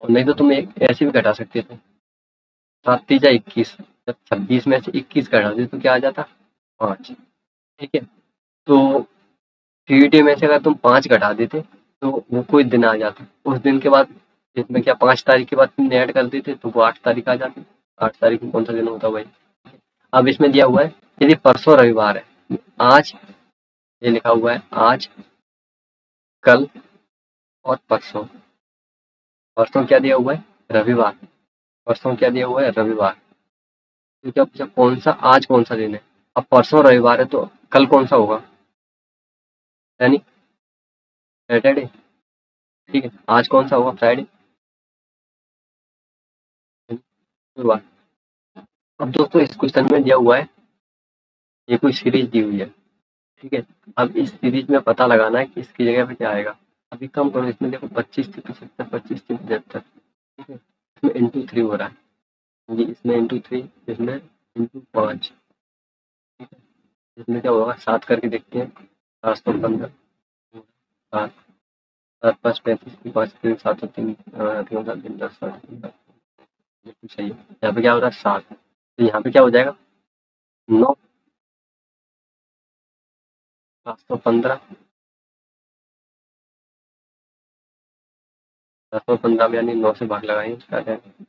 S1: और नहीं तो तुम एक ऐसे भी घटा सकते थे, 7 तीजा 21, जब 26 में से 21 घटा दे तो क्या आ जाता, 5। ठीक है, तो थ्री में से अगर तुम 5 घटा देते तो वो कोई दिन आ जाता, उस दिन के बाद इसमें क्या 5 तारीख के बाद तुमने ऐड कर देते तो वो 8 तारीख आ जाती। 8 तारीख में कौन सा दिन होता भाई। अब इसमें दिया हुआ है, यदि परसों रविवार है, आज, ये लिखा हुआ है आज, कल और परसों। परसों क्या दिया हुआ है, रविवार, परसों क्या दिया हुआ है, रविवार। तो क्या पूछा कौन सा, आज कौन सा दिन है। अब परसों रविवार है तो कल कौन सा होगा, यानी सैटरडे। ठीक है, आज कौन सा होगा, फ्राइडे, गुरुवार। अब दोस्तों इस क्वेश्चन में दिया हुआ है, ये कोई सीरीज दी हुई है। ठीक है, अब इस सीरीज में पता लगाना है कि इसकी जगह पे क्या आएगा। अभी कम करो, इसमें देखो 25 से 75, 25 से 75। ठीक है, इसमें इंटू 3 हो रहा है, ये इसमें इंटू 3, इसमें इंटू 5। ठीक है, इसमें क्या होगा, 7 करके देखते हैं, 715, 7, 7 5 35, 5 3 7 3 3 7 3 10 7 बिल्कुल सही है। यहाँ पे क्या हो रहा है, 7, तो यहाँ पे क्या हो जाएगा, 9, 715, 715 में यानी 9 से भाग लगाएंगे, क्या आ जाएगा।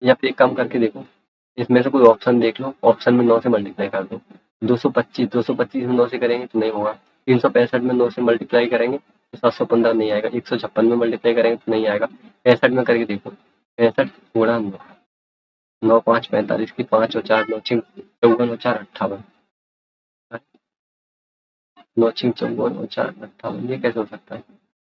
S1: या फिर एक काम करके देखो, इसमें से कोई ऑप्शन देख लो, ऑप्शन में 9 से मल्टीप्लाई कर दो। 225 में 9 से करेंगे तो नहीं होगा, 365 में 9 से मल्टीप्लाई करेंगे तो 715 नहीं आएगा, 156 में मल्टीप्लाई करेंगे तो नहीं आएगा, 65 में करके देखो, 65 गुणा 9, 9 5 45 की 5 और 4 9 6 54 और 4 58, 9 6 54 और 4 58, ये कैसे हो सकता है।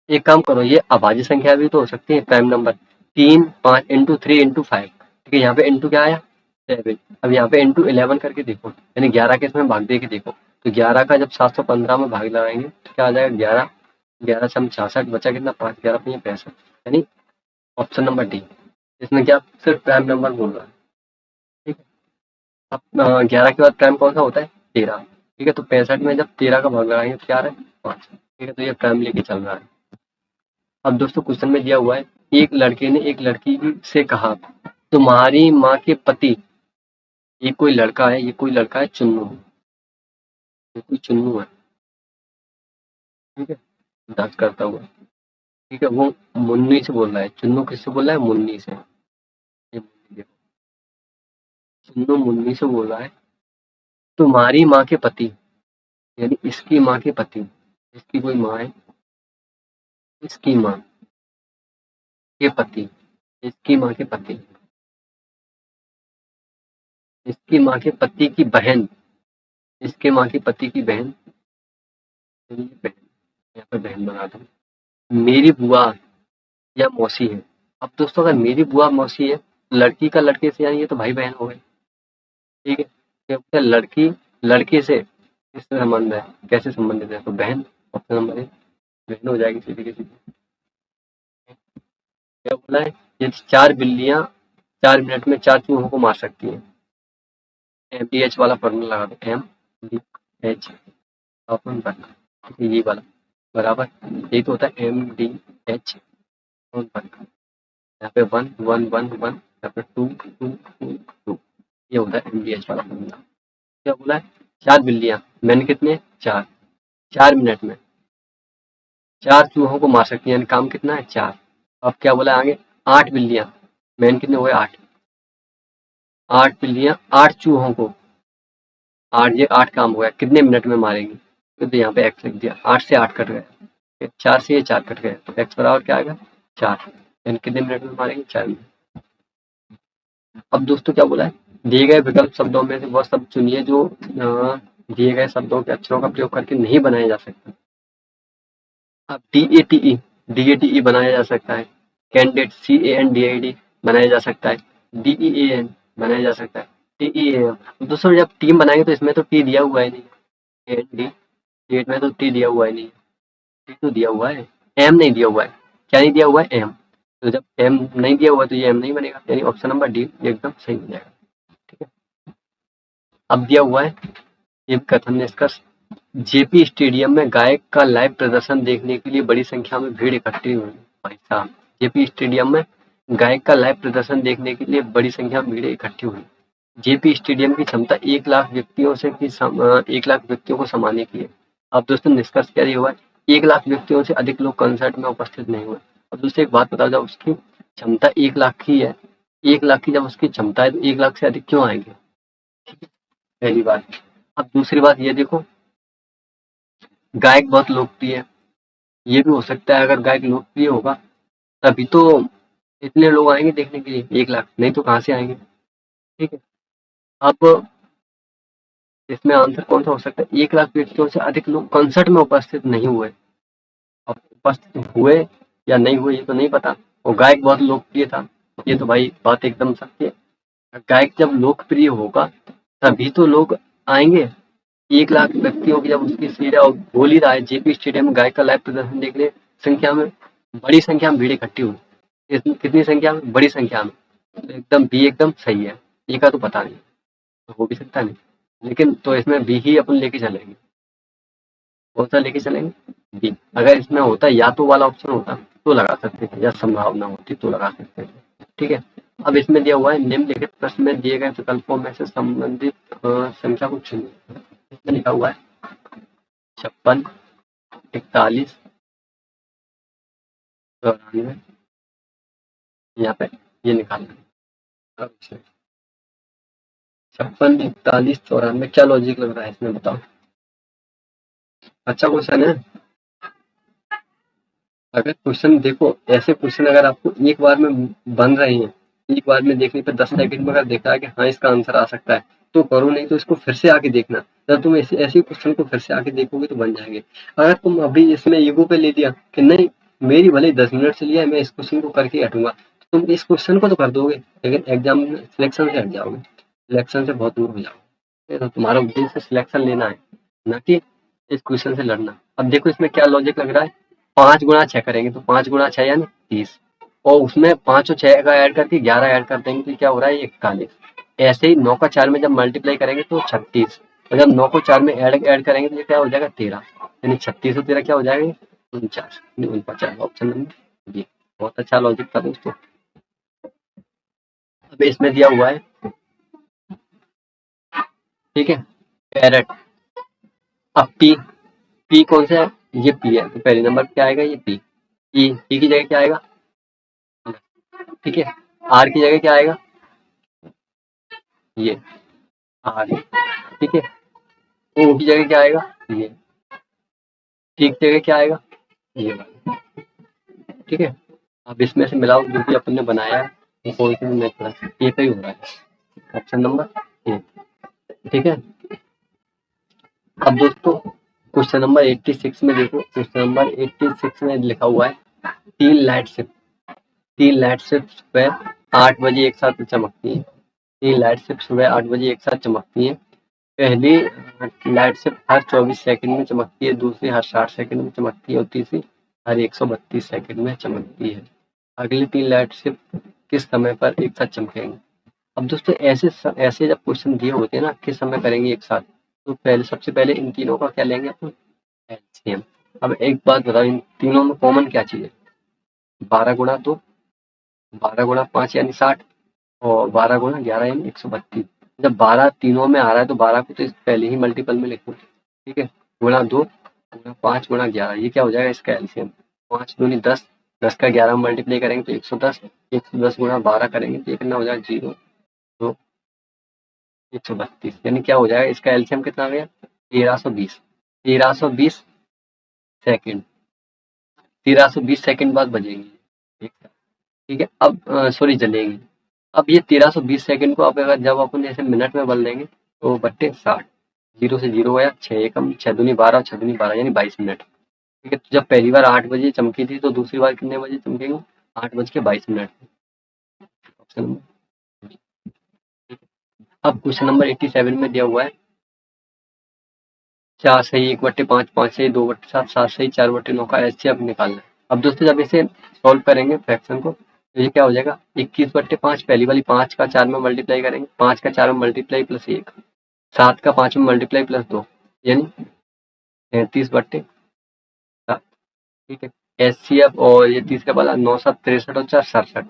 S1: एक काम करो, ये अभाज्य संख्या भी तो हो सकती है, प्राइम नंबर, 3 5 इंटू 3 इंटू 5, ठीक है। यहाँ पे इंटू क्या आया 7। अब यहाँ पे इंटू 11 करके देखो, यानी 11 के इसमें भाग दे के देखो, तो 11 का जब 715 में भाग लगाएंगे तो क्या आ जाएगा 11, 11 से हम 66 बचा कितना 5, 11 5 65, यानी ऑप्शन नंबर डी। इसमें क्या सिर्फ प्राइम नंबर बोल रहा है, ठीक है। अब 11 के बाद प्राइम कौन सा होता है 13, ठीक है। तो 65 में जब 13 का भाग लगाएंगे तो क्या आ रहा है 5, ठीक है। तो ये प्राइम लेके चल रहा है। अब दोस्तों क्वेश्चन में दिया हुआ है, एक लड़के ने एक लड़की से कहा तुम्हारी माँ के पति, ये कोई लड़का है, ये कोई लड़का है चुन्नू, ये कोई चुन्नू है, ठीक है, डांस करता हुआ, ठीक है। वो मुन्नी से बोल रहा है, चुन्नू किससे बोल रहा है मुन्नी से, ये मुन्नी देखो, चुन्नू मुन्नी से बोल रहा है तुम्हारी माँ के पति, यानी इसकी माँ के पति, इसकी कोई माँ है, इसकी माँ के पति, इसकी माँ के पति, इसकी माँ के पति की बहन, इसके माँ के पति की बहन, ये बहन, यहाँ पे बहन बना दो, मेरी बुआ या मौसी है। अब दोस्तों अगर मेरी बुआ मौसी है, लड़की का लड़के से, यानी ये तो भाई बहन हो गए, ठीक है। क्या लड़की लड़के से किससे संबंध है, कैसे संबंधित है, तो बहन, ऑप्शन नंबर ए बहन हो जाएगी सीधी की सीधी। क्या बोला है, ये 4 बिल्लियां 4 मिनट में 4 चूहों को मार सकती हैं। MDH वाला फॉर्मूला लगा दो, MDH अपन बनना, ठीक है, ये वाला बराबर, यही तो होता है MDH और बनना। यहाँ पे 1 1 1 1, यहाँ पे 2 2 2 2, ये होता है MDH वाला फॉर्मूला। क्या बोला है 4 बिल्लियां, मैंने कितने 4, 4 मिनट में 4 चूहों को मार सकती है, यानी काम कितना है 4। अब क्या बोला आगे 8 बिल्लियां, मैंने कितने हुए 8, 8 बिल्लियां 8 चूहों को, 8 ये 8 काम हुआ, कितने मिनट में मारेंगी, तो यहाँ पे x लिख दिया, 8 से 8 कट गया, 4 से ये 4 कट गया, तो x बराबर क्या आएगा 4, यानी कितने मिनट में मारेंगे 4 मिनट। अब दोस्तों क्या बोला है, दिए गए विकल्प शब्दों में से वह शब्द चुनिए जो दिए गए शब्दों के अक्षरों का प्रयोग करके नहीं बनाया जा सकता। अब DATE बनाया जा सकता है, कैंडिडेट CANDID बनाया जा सकता है, DEAN बनाया जा सकता है, TEAM। दोस्तों जब टीम बनाएंगे तो इसमें तो टी दिया हुआ है नहीं, AND डेट में तो टी दिया हुआ है नहीं, टी तो दिया हुआ है, एम नहीं दिया हुआ है, क्या नहीं दिया हुआ है एम, तो जब एम नहीं दिया हुआ है तो ये एम नहीं बनेगा, यानी ऑप्शन नंबर डी एकदम सही हो जाएगा, ठीक है। अब दिया हुआ है ये कथन निष्कर्ष, जेपी स्टेडियम में गायक का लाइव प्रदर्शन देखने के लिए बड़ी संख्या में भीड़ इकट्ठी हुई। भाई साहब जेपी स्टेडियम में गायक का लाइव प्रदर्शन देखने के लिए बड़ी संख्या में भीड़ इकट्ठी हुई। जेपी स्टेडियम की क्षमता 1 लाख व्यक्तियों से 1 लाख व्यक्तियों को समाने की है। अब दोस्तों निष्कर्ष क्या दिया हुआ है, 1 लाख व्यक्तियों से अधिक लोग कंसर्ट में उपस्थित नहीं हुए। अब दोस्तों एक बात बता दो, उसकी क्षमता 1 लाख की है, 1 लाख की जब उसकी क्षमता है तो 1 लाख से अधिक क्यों आएंगे, ठीक है, पहली बात। अब दूसरी बात ये देखो, गायक बहुत लोकप्रिय है, ये भी हो सकता है, अगर गायक लोकप्रिय होगा तभी तो इतने लोग आएंगे देखने के लिए 1 लाख, नहीं तो कहाँ से आएंगे, ठीक है। अब इसमें आंसर कौन सा हो सकता है, 1 लाख व्यक्तियों से अधिक लोग कंसर्ट में उपस्थित नहीं हुए। अब उपस्थित हुए या नहीं हुए ये तो नहीं पता, और गायक बहुत लोकप्रिय था, ये तो भाई बात एकदम सत्य है। गायक जब लोकप्रिय होगा तभी तो लोग आएंगे, 1 लाख व्यक्तियों की जब उसकी सीट और बोल ही रहा है जेपी स्टेडियम में गायक का लाइव प्रदर्शन देखने संख्या में बड़ी संख्या में भीड़ इकट्ठी हुई, कितनी संख्या में, बड़ी संख्या में, तो एकदम बी एकदम सही है, ए का तो पता नहीं, तो हो भी सकता नहीं, लेकिन तो इसमें बी ही अपन लेके चलेंगे। कौन सा लेके चलेंगे, बी। अगर इसमें होता या तो वाला ऑप्शन होता तो लगा सकते थे, या संभावना होती तो लगा सकते थे, ठीक है। अब इसमें दिया हुआ है निम्नलिखित प्रश्न में दिए गए विकल्पों में से संबंधित संख्या को चुनिए। इसमें लिखा हुआ है 56 41 94, यहाँ पे ये निकालना है। 56 41 94, क्या लॉजिक लग रहा है इसमें बताओ, अच्छा क्वेश्चन है। अगर क्वेश्चन देखो, ऐसे क्वेश्चन अगर आपको एक बार में बन रहे हैं, एक बार में देखने पे 10 सेकंड में अगर देखा है कि हाँ इसका आंसर आ सकता है तो करो, नहीं तो इसको फिर से आके देखना, जब तुम ऐसे क्वेश्चन को फिर से आके देखोगे तो बन जाएंगे। अगर तुम अभी इसमें ईगो पे ले दिया कि नहीं मेरी भले 10 मिनट से लिया है, मैं इस क्वेश्चन को करके हटूंगा, तुम इस क्वेश्चन को तो कर दोगे, लेकिन एग्जाम में सिलेक्शन से हट जाओगे, सिलेक्शन से बहुत दूर हो जाओगे। तो तुम्हारा उद्देश्य सिलेक्शन लेना है, ना कि इस क्वेश्चन से लड़ना। अब देखो इसमें क्या लॉजिक लग रहा है, 5 गुणा 6 करेंगे तो 5 गुणा 6 यानी 30, और उसमें 5 और 6 का ऐड करके 11 ऐड कर देंगे तो क्या हो रहा है 41। ऐसे ही 9 का 4 में जब मल्टीप्लाई करेंगे तो 36, और जब 9 को 4 में ऐड करेंगे तो ये क्या हो जाएगा 13, यानी 36 और 13 क्या हो जाएगा 49, 49 ऑप्शन नंबर बी। बहुत अच्छा लॉजिक था दोस्तों। अब इसमें दिया हुआ है, ठीक है, कैरेट। अब पी, पी कौन सा है, ये पी है, तो पहले नंबर पे क्या आएगा ये पी, पी की जगह क्या आएगा, ठीक है। आर की जगह क्या आएगा, ये आर, ठीक है। ओ की जगह क्या आएगा, ये टी की जगह क्या आएगा, ये वाला, ठीक है। अब इसमें से मिलाओ जो भी अपन ने बनाया है, वो कोई सी भी मैच करा, ये पे ही हो रहा है, ऑप्शन नंबर ए, ठीक है। अब दोस्तों क्वेश्चन नंबर 86 में देखो, क्वेश्चन नंबर 86 में लिखा हुआ है, तीन लाइट शिप, तीन लाइट शिप सुबह 8 बजे एक साथ चमकती है, तीन लाइट शिप सुबह 8 बजे एक साथ चमकती है। पहली लाइट शिप हर 24 सेकंड में चमकती है, दूसरी हर 60 सेकंड में चमकती है और तीसरी हर 132 सेकंड में चमकती है। अगली तीन लाइट शिप किस समय पर एक साथ चमकेंगे। अब दोस्तों ऐसे ऐसे जब क्वेश्चन दिए होते हैं ना, किस समय करेंगे एक साथ, तो पहले सबसे पहले इन तीनों का क्या लेंगे अपन, एलसीएम। अब एक बात बताओ, इन तीनों में कॉमन क्या चीज है, 12 गुणा 2, 12 गुणा 5 यानी 60, और 12 गुणा 11 यानी 132। जब 12 तीनों में आ रहा है तो 12 को तो इस पहले ही मल्टीपल में लिखो, ठीक है। गुणा 2 गुणा 5 गुणा 11, ये क्या हो जाएगा इसका एलसीएम, 5 दूनी 10, 10 का 11 में मल्टीप्लाई करेंगे तो 110, 110 गुणा 12 करेंगे तो ये कितना हो जाएगा 0 2 132, यानी क्या हो जाएगा इसका एलसीएम कितना आ गया 1320, 1320 सेकंड, 1320 सेकंड बाद बजेंगे, ठीक है। अब सॉरी जलेंगे। अब ये 1320 सेकंड को अब अगर जब अपन ऐसे मिनट में बदल देंगे तो बट्टे 60, 0 से 0 गया, 6 एकम 6 दूनी 12, 6 दूनी 12 यानी 22 मिनट, ठीक है। तो जब पहली बार 8 बजे चमकी थी तो दूसरी बार कितने बजे चमकेंगे, 8:22। ऑप्शन नंबर, अब क्वेश्चन नंबर 87 में दिया हुआ है, 4 सही 1/5, 5 सही 2/7, 7 सही 4/9 का एचसीएफ निकालना है। अब दोस्तों जब इसे सॉल्व करेंगे फ्रैक्शन को तो ये क्या हो जाएगा 21/5, पहली वाली 5 का 4 में मल्टीप्लाई करेंगे, 5 का 4 में मल्टीप्लाई प्लस 1, 7 का 5 में मल्टीप्लाई प्लस 2 यानी 33/7, ठीक है। एचसीएफ और ये तीसरा वाला 9 7 63 और 4 67,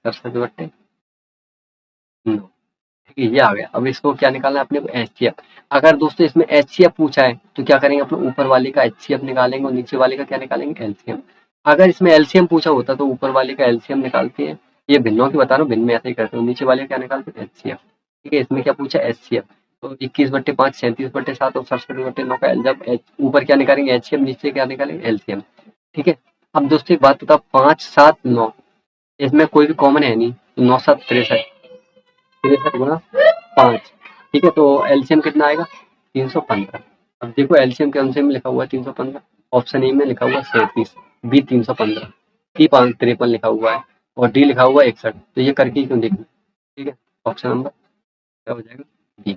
S1: 67/9, ठीक है। ये आ गया। अब इसको क्या निकालना है अपने को एचसीएफ। अगर दोस्तों इसमें एचसीएफ पूछा है तो क्या करेंगे अपने ऊपर वाले का एचसीएफ निकालेंगे और नीचे वाले का क्या निकालेंगे एलसीएम। अगर इसमें एलसीएम पूछा होता तो ऊपर वाले का एलसीएम निकालते हैं, ये भिन्नों की बता रहा हूँ, भिन्न में ऐसे ही करते हो, नीचे वाले का क्या निकालते हैं एचसीएफ, ठीक है। इसमें क्या पूछा एचसीएफ, तो 21/5, 37/7 और 67/9 का जब ऊपर क्या निकालेंगे एचसीएफ, नीचे क्या निकालेंगे एलसीएम, ठीक है। अब दोस्तों एक बात बताओ 5 7 9 इसमें कोई भी कॉमन है नहीं, तो 9 7 63, 63 गुणा 5, ठीक है। तो एलसीएम कितना आएगा 315। अब देखो एलसीएम के आंसर में लिखा हुआ है 315, ऑप्शन ए में लिखा हुआ है 37, बी 315, सी 553 लिखा हुआ है और डी लिखा हुआ है 61, तो ये करके क्यों देखना, ठीक है। ऑप्शन नंबर क्या हो जाएगा डी,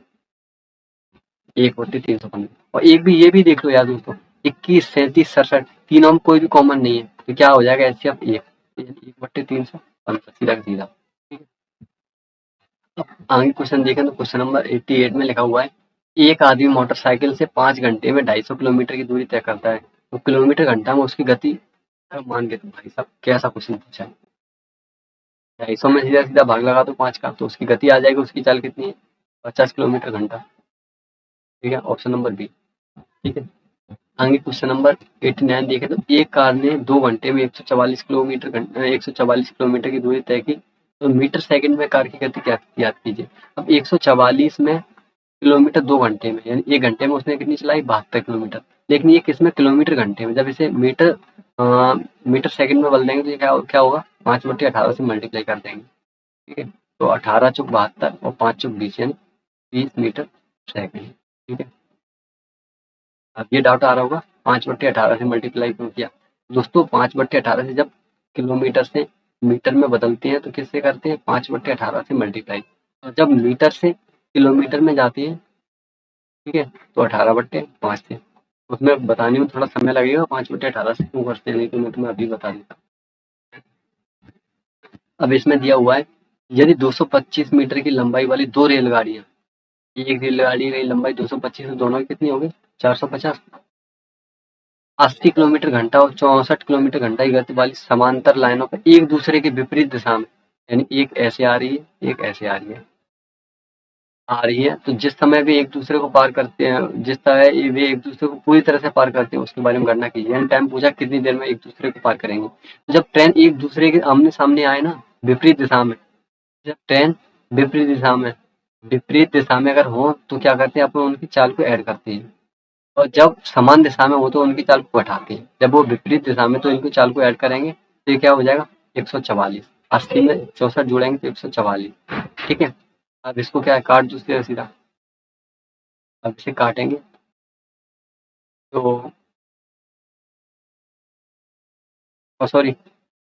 S1: 1/315। और एक भी ये भी देख लो यार दोस्तों, 21 37 67 तीनों में कोई भी कॉमन नहीं है, तो क्या हो जाएगा एचसीएफ 1/315, सीधा सीधा, ठीक है। आगे क्वेश्चन देखें तो क्वेश्चन नंबर 88 में लिखा हुआ है, एक आदमी मोटरसाइकिल से 5 घंटे में 250 किलोमीटर की दूरी तय करता है, तो किलोमीटर घंटा में उसकी गति मान के, तो भाई साहब कैसा क्वेश्चन पूछा है, 250 में सीधा सीधा भाग लगा दो 5 का तो उसकी गति आ जाएगी, उसकी चाल कितनी है 50 किलोमीटर घंटा, ठीक है। ऑप्शन नंबर बी, ठीक है। आगे क्वेश्चन नंबर 89 देखें तो एक कार ने 2 घंटे में 144 किलोमीटर की दूरी तय की, तो मीटर सेकंड में कार की गति क्या याद कीजिए। अब 144 में किलोमीटर 2 घंटे में, यानी 1 घंटे में उसने कितनी चलाई 72 किलोमीटर, लेकिन ये किसमें किलोमीटर घंटे में, जब इसे मीटर सेकंड में बदल देंगे तो ये क्या क्या होगा 5/18 से मल्टीप्लाई कर देंगे, ठीक है। तो 18 चौक 72 और 5 चौक 20 यानी 20 मीटर सेकंड, ठीक है। अब ये डाउट आ रहा होगा 5/18 से मल्टीप्लाई क्यों किया, दोस्तों 5/18 से जब किलोमीटर से मीटर में बदलती हैं तो किससे करते हैं, 5/18 से मल्टीप्लाई। और जब मीटर से किलोमीटर में जाती है, ठीक है, तो 18/5 से। उसमें बताने में थोड़ा समय लगेगा, 5/18 से क्यों करते हैं, नहीं तो मैं तुम्हें अभी बता देता। अब इसमें दिया हुआ है, यदि 225 मीटर की लंबाई वाली दो रेलगाड़ियां, एक रेलगाड़ी की लंबाई 225 है, दोनों की कितनी होगी, 450, 80 किलोमीटर घंटा और 64 किलोमीटर घंटा की गति वाली समांतर लाइनों पर एक दूसरे के विपरीत दिशा में, यानी एक ऐसे आ रही है, एक ऐसे आ रही है, तो जिस समय भी एक दूसरे को पार करते हैं, जिस तरह वे एक दूसरे को पूरी तरह से पार करते हैं, उसके बारे में गणना कीजिए। यानी टाइम पूछा कितनी देर में एक दूसरे को पार करेंगे। तो जब ट्रेन एक दूसरे के आमने सामने आए ना, विपरीत दिशा में, जब ट्रेन विपरीत दिशा में अगर हो तो क्या करते हैं, अपन उनकी चाल को ऐड करते हैं, और जब समान दिशा में हो तो उनकी चाल को घटाते हैं। जब वो विपरीत दिशा में तो इनकी चाल को ऐड करेंगे तो ये क्या हो जाएगा, 144। 80 में 64 जोड़ेंगे तो 144। ठीक है, अब इसको क्या है, काट दो सीधा सीधा। अब इसे काटेंगे तो सॉरी,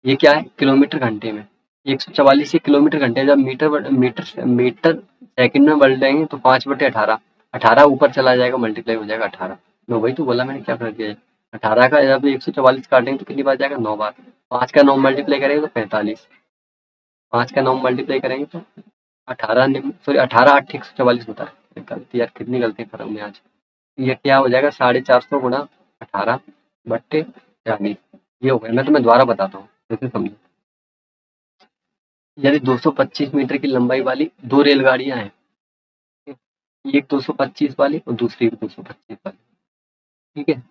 S1: ये क्या है, किलोमीटर घंटे में। 144 ये किलोमीटर घंटे, जब मीटर सेकंड में बदलेंगे तो 5/18, 18 ऊपर चला जाएगा, मल्टीप्लाई हो जाएगा 18। मैं वही तो बोला मैंने, क्या कर दिया है। 18 का जब 144 काटेंगे तो कितनी बार जाएगा, 9 बार। 5 का 9 मल्टीप्लाई करेंगे तो 45। 5 का 9 मल्टीप्लाई करेंगे तो 18, सॉरी 18 8 144 होता है। गलती यार, कितनी गलती कर रहा हूँ मैं आज। ये क्या हो जाएगा, 450 गुणा 18/40। ये हो गया। मैं तुम्हें दोबारा बताता हूँ, जैसे समझो। यदि 225 मीटर की लंबाई वाली दो रेलगाड़ियां हैं, एक 225 वाली और दूसरी भी 225 वाली, ठीक है।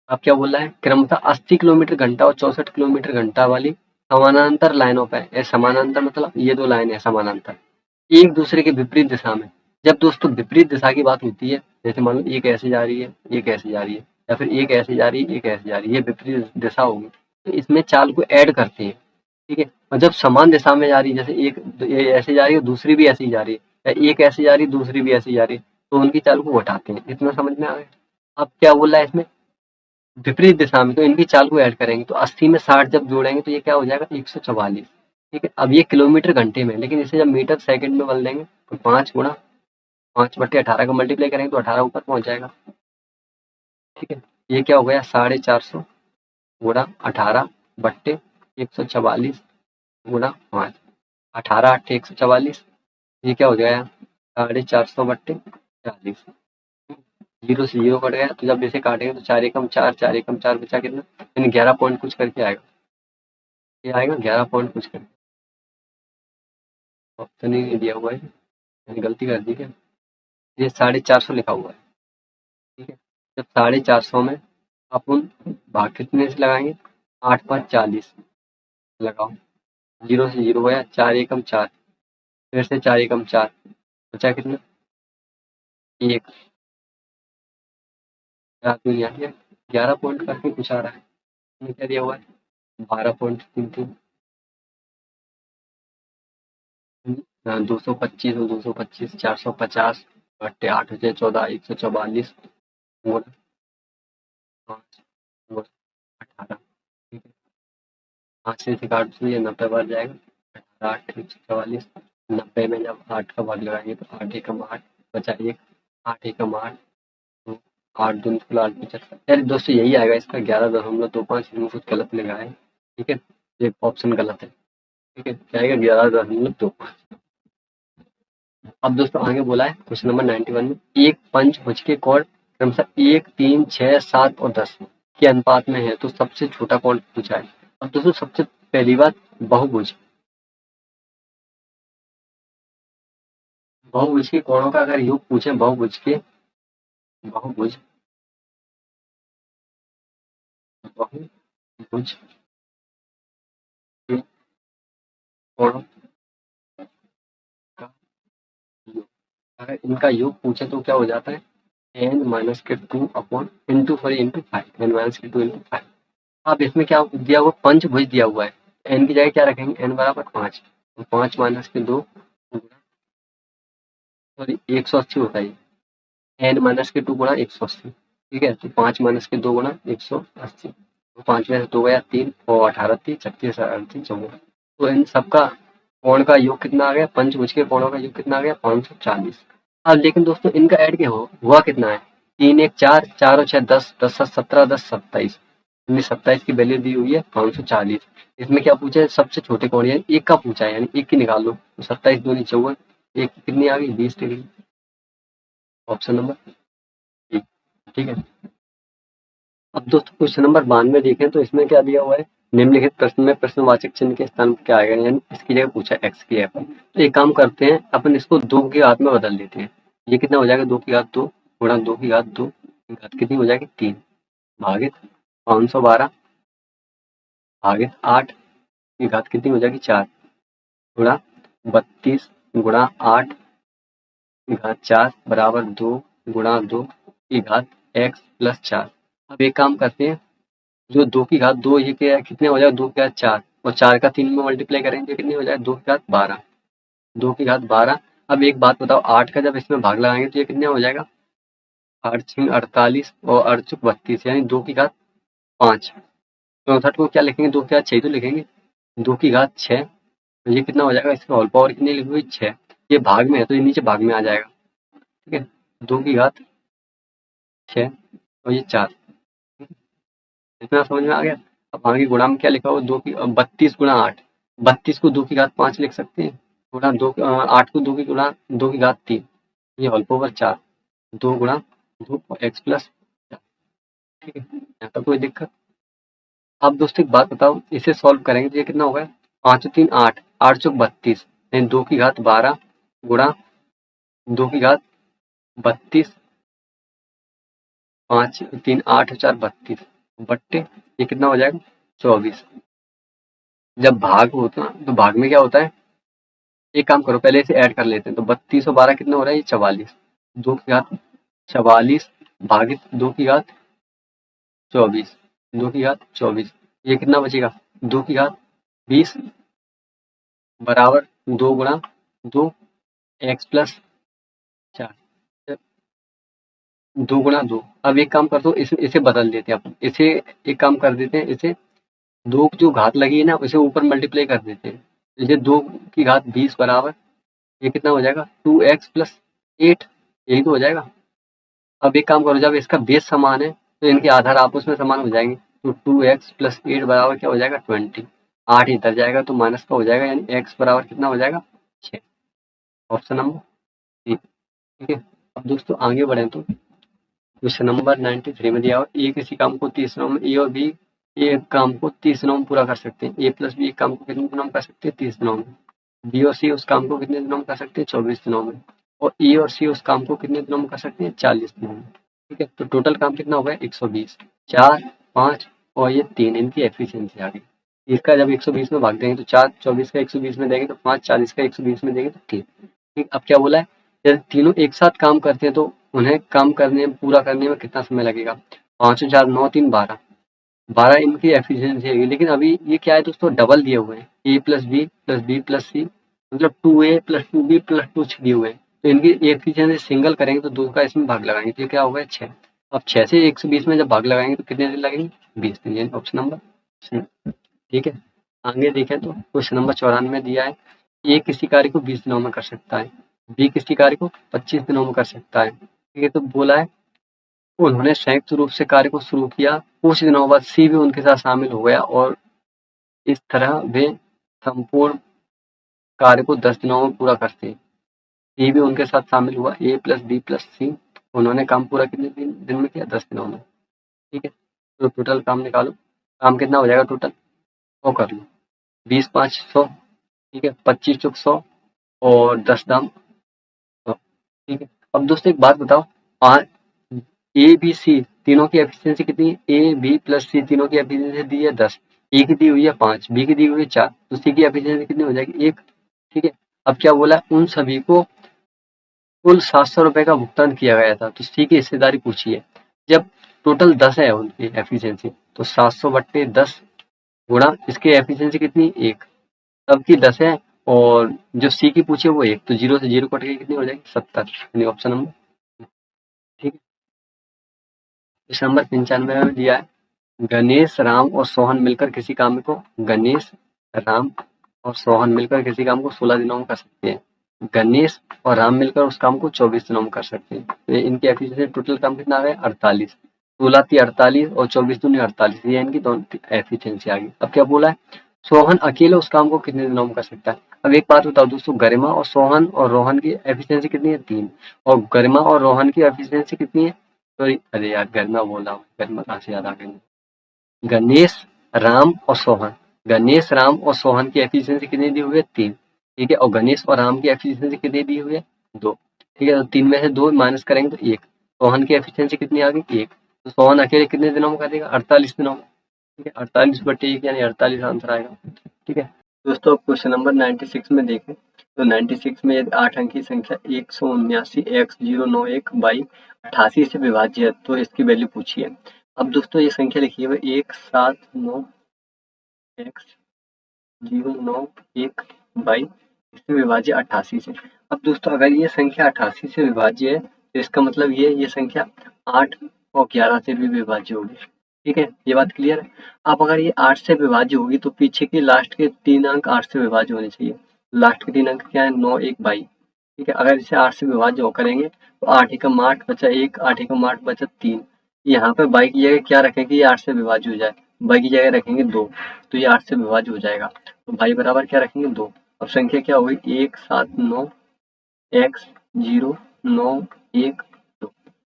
S1: अब क्या बोल रहा है, क्रमशः 80 किलोमीटर घंटा और 64 किलोमीटर घंटा वाली समानांतर लाइनों पर, समानांतर मतलब ये दो लाइन है समानांतर, एक दूसरे के विपरीत दिशा में। जब दोस्तों विपरीत दिशा की बात होती है, जैसे मान लो एक ऐसे जा रही है, एक ऐसे जा रही है, या फिर एक ऐसे जा रही है, एक ऐसे जा रही है, ये विपरीत दिशा होगी, तो इसमें चाल को ऐड करते हैं। ठीक है, और जब समान दिशा में जा रही है, जैसे एक ये ऐसे जा रही है, दूसरी भी ऐसी जा रही है, या एक ऐसे जा रही है, दूसरी भी ऐसी जा रही है, तो उनकी चाल को घटाते हैं। इतना समझ में आ गया। अब क्या बोल रहा है इसमें, विपरीत दिशा में, तो इनकी चाल को ऐड करेंगे तो 80 में 60 जब जोड़ेंगे तो ये क्या हो जाएगा, 144। ठीक है, अब ये किलोमीटर घंटे में, लेकिन इसे जब मीटर सेकंड में बदल देंगे तो 5 गुणा 5/18 का मल्टीप्लाई करेंगे तो 18 ऊपर पहुंच जाएगा। ठीक है, ये क्या हो गया, 450 गुणा 18/144 गुणा 5, 18 8 144। ये क्या हो जाएगा, 450/40। जीरो से जीरो कट गया, तो जब इसे काटेंगे तो 4 एकम 4, 4 एकम 4 बचा कितना, यानी 11 पॉइंट कुछ करके आएगा। ये आएगा 11 पॉइंट कुछ करके। ऑप्शन ही नहीं दिया हुआ है, मैंने गलती कर दी क्या, ये 450 लिखा हुआ है। ठीक है, जब 450 में अपन भाग कितने से लगाएंगे, 8 5 40 लगाओ, जीरो से जीरो गया, 4 एकम 4, फिर से 4 एकम 4 बचा कितना, एक। याद नहीं आ गया, 11 पॉइंट करके कुछ आ रहा है, इसमें क्या दिया हुआ है, 12.33। 225 और 225 450/8 हो जाए 14, 144 गुणा 5 गुणा 18। ठीक है, 5 से काट दो, ये 90 बार जाएगा, 18 8 144। 90 में जब 8 का भाग लगाएंगे तो 8 एकम 8 बचा 1, 8 एकम 8, तो 8 दूनी 8 75। यार दोस्तों यही आएगा इसका, 11.25। इसमें कुछ गलत लगा है। ठीक है, एक ऑप्शन गलत है। ठीक है, क्या आएगा, 11.25। अब दोस्तों आगे बोला है क्वेश्चन नंबर 91 में, एक पंचभुज के कोण क्रमशः 1 3 6 7 और 10 के अनुपात में है तो सबसे छोटा कोण पूछा है। अब दोस्तों सबसे पहली बात, बहुभुज, बहुभुज के कोणों का अगर योग पूछे, बहुभुज बहुभुज बहुभुज के कोणों का योग, अगर इनका योग पूछे तो क्या हो जाता है, n-2 upon into 5, n-2 into 5। अब इसमें क्या दिया हुआ, पंचभुज दिया हुआ है, एन की जगह क्या रखेंगे, n बराबर 5, तो 5 - 2, सॉरी 180 होता है, n-2 गुणा 180। ठीक है, तो 5 - 2 गुणा 180, तो 5 में से 2 गया 3 और 18 3 36 38 14, तो इन सबका कोण का योग कितना आ गया, पंचभुज के कोणों का योग कितना आ गया 540। अब लेकिन दोस्तों इनका ऐड क्या हुआ कितना है, 3 1 4, 4 और 6 10, 10 7 17, 10 27, 27 की वैल्यू दी हुई है 540। इसमें क्या पूछा है, सबसे छोटे कोण यानी एक का पूछा है, यानी एक की निकाल लो, तो 27 दूनी 54, एक की कितनी आ गई 20 डिग्री, ऑप्शन नंबर डी। ठीक है। अब दोस्तों क्वेश्चन नंबर 92 देखें तो इसमें क्या दिया हुआ है, निम्नलिखित प्रश्न में प्रश्नवाचक चिन्ह के स्थान पर क्या आएगा, यानी इसकी जगह पूछा एक्स की है। तो एक काम करते हैं, अपन इसको 2 की घात में बदल देते हैं। ये कितना हो जाएगा, 2 की घात 2 गुणा 2 की घात 2 की घात कितनी हो जाएगी 3 भागित 512 भागित 8 की घात कितनी हो जाएगी 4 गुणा 32 गुणा 8 की घात 4 बराबर 2 गुणा 2 की घात x प्लस 4। अब एक काम करते हैं, जो 2 की घात 2 ये क्या है, कितने हो जाएगा 2 की घात 4 और 4 का 3 में मल्टीप्लाई करेंगे तो कितनी हो जाएगा 2 की घात 12, 2 की घात 12। अब एक बात बताओ, 8 का जब इसमें भाग लगाएंगे तो ये कितने हो जाएगा 8 6 48 और 8 चौक 32, यानी 2 की घात 5। 64 को क्या लिखेंगे, 2 की घात 6 तो लिखेंगे, 2 की घात 6, तो ये कितना हो जाएगा, इसका होल पावर कितनी लिखी हुई 6, ये भाग में है तो ये नीचे भाग में आ जाएगा। ठीक है, 2 की घात 6 और ये 4, इतना समझ में आ गया। अब आगे गुणा में क्या लिखा हुआ 2 की 32 गुणा 8, 32 को 2 की घात 5 लिख सकते हैं, गुणा 2 8 को 2 की गुणा 2 की घात 3, ये होल पावर 4, 2 गुणा 2 एक्स प्लस 4। ठीक है, यहाँ तक कोई दिक्कत। अब दोस्तों एक बात बताओ, इसे सॉल्व करेंगे तो ये कितना होगा 5 3 8, 8 चौक 32, यानी 2 की घात 12 गुणा 2 की घात 32, 5 3 8 4 32 बट्टे ये कितना हो जाएगा 24। जब भाग होता है तो भाग में क्या होता है, एक काम करो पहले इसे ऐड कर लेते हैं, तो 32 और 12 कितना हो रहा है, ये 44, 2 की घात 44 भागित 2 की घात 24, 2 की घात 24, ये कितना बचेगा 2 की घात 20 बराबर 2 गुणा 2 एक्स प्लस 4, 2 गुणा 2। अब एक काम कर दो, इसे बदल देते हैं अपन, इसे एक काम कर देते हैं, इसे 2 की जो घात लगी है ना उसे ऊपर मल्टीप्लाई कर देते हैं, ये 2 की घात 20 बराबर ये कितना हो जाएगा 2x प्लस 8, यही तो हो जाएगा। अब एक काम करो, जब इसका बेस समान है तो इनके आधार आपस में समान हो जाएंगे, तो 2x प्लस 8 बराबर क्या हो जाएगा 20, 8 इधर जाएगा तो माइनस का हो जाएगा, यानी x बराबर कितना हो जाएगा 6, ऑप्शन नंबर सी। ठीक है। अब दोस्तों आगे बढ़े तो क्वेश्चन नंबर 93 में दिया हुआ, ए किसी काम को 30 दिनों में, ए और बी एक काम को 30 दिनों में पूरा कर सकते हैं, ए प्लस बी एक काम को कितने दिनों में कर सकते हैं 30 दिनों में, बी और सी उस काम को कितने दिनों में कर सकते हैं 24 दिनों में, और ई और सी उस काम को कितने दिनों में कर सकते हैं 40 दिनों में। ठीक है, तो टोटल काम कितना हो गया 120, 4 5 और ये 3 इनकी एफिशिएंसी आ गई। इसका जब 120 में भाग देंगे तो 4 24 का 120 में देंगे तो 5 40 का 120 में देंगे तो 3। ठीक, अब क्या बोला है, यदि तीनों एक साथ काम करते हैं तो उन्हें काम करने पूरा करने में कितना समय लगेगा, 5 4 9 3 12, 12 इनकी एफिशिएंसी है, लेकिन अभी ये क्या है दोस्तों डबल दिए हुए हैं, ए प्लस बी प्लस सी, मतलब 2a प्लस 2b प्लस 2 दिए हुए हैं, तो इनकी एफिशिएंसी सिंगल करेंगे तो 2 का इसमें भाग लगाएंगे तो ये क्या होगा 6। अब 6 से 120 में जब भाग लगाएंगे तो कितने दिन लगेंगे 20 दिन, यानी ऑप्शन नंबर सी। ठीक है, आगे देखें तो क्वेश्चन नंबर 94 में दिया है, ए किसी कार्य को 20 दिनों में कर सकता है, बी किसी कार्य को 25 दिनों में कर सकता है। ठीक है, तो बोला है उन्होंने संयुक्त रूप से कार्य को शुरू किया, कुछ दिनों बाद सी भी उनके साथ शामिल हो गया और इस तरह वे संपूर्ण कार्य को 10 दिनों में पूरा करते। सी भी उनके साथ शामिल हुआ, ए प्लस बी प्लस सी, उन्होंने काम पूरा कितने दिन में किया 10 दिनों में। ठीक है, तो टोटल काम निकालो, काम कितना हो जाएगा टोटल 100 कर लो, 20 5 100, ठीक है 25 चौक 100 और 10 दाम 100। ठीक है, अब दोस्तों एक बात बताओ, ए बी सी तीनों की एफिशिएंसी कितनी है, ए बी प्लस सी तीनों की एफिशिएंसी दी है 10, ए की दी हुई है 5, बी की दी हुई है 4, तो सी की एफिशिएंसी कितनी हो जाएगी 1। ठीक है, अब क्या बोला उन सभी को कुल 700 रुपए का भुगतान किया गया था, तो सी की हिस्सेदारी पूछी है। जब टोटल 10 है उनकी एफिशिएंसी तो 700 बट्टे 10 गुणा इसकी एफिशिएंसी कितनी 1, सबकी 10 है और जो सी की पूछी है वो 1, तो 0 से 0 कट के कितनी हो जाएगी 70, यानी ऑप्शन नंबर। ठीक है, क्वेश्चन नंबर 95 में दिया है, गणेश राम और सोहन मिलकर किसी काम को, गणेश राम और सोहन मिलकर किसी काम को 16 दिनों में कर सकते हैं। गणेश और राम मिलकर उस काम को 24 दिनों में कर सकते हैं। तो इनकी एफिशिएंसी टोटल काम कितना आ गया 48। 16 × 48 और 24 दूनी 48, ये इनकी दोनों एफिशिएंसी आ गई। अब क्या बोला है, सोहन अकेले उस काम को कितने दिनों में कर सकता है। अब एक बात बताओ दोस्तों, गरिमा और सोहन और रोहन की एफिशिएंसी कितनी है 3, और गरिमा और रोहन की एफिशिएंसी कितनी है, सॉरी अरे यार गरिमा बोल रहा हूँ, गरिमा कहाँ से याद आ गई। गणेश, राम और सोहन, गणेश राम और सोहन की एफिशिएंसी कितनी दी हुई है 3, ठीक है, और गणेश और राम की एफिशिएंसी कितनी दी हुई है 2, ठीक है, तो 3 में से 2 माइनस करेंगे तो 1। सोहन की एफिशिएंसी कितनी आ गई 1, तो सोहन अकेले कितने दिनों में कर देगा 48 दिनों में, ठीक है, 48/1 यानी 48 आंसर आएगा, ठीक है। दोस्तों क्वेश्चन नंबर 96 में देखें तो 96 में यदि 8 अंक की संख्या 179x091 बाई 88 से विभाज्य है तो इसकी वैल्यू पूछिए। अब दोस्तों ये संख्या लिखी है 179x091 बाई इससे विभाज्य 88 से। अब दोस्तों अगर ये संख्या 88 से विभाज्य है तो इसका मतलब ये संख्या 8 और 11 से भी विभाज्य होगी, ठीक है, ये बात क्लियर है। अब अगर ये 8 से विभाज्य होगी तो पीछे के लास्ट के 3 अंक 8 से विभाज्य होने चाहिए। लास्ट के 3 अंक क्या है 9, 1, 22, ठीक है। अगर इसे 8 से विभाज्य करेंगे तो 8 एकम 8 बचा 1, 8 एकम 8 बचा 3। यहाँ पे 22 की जगह क्या रखेंगे, ये 8 से विभाज्य हो जाए, 22 की जगह रखेंगे 2, तो ये 8 से विभाज्य हो जाएगा। तो भाई बराबर क्या रखेंगे 2। अब संख्या क्या होगी 179x091 2,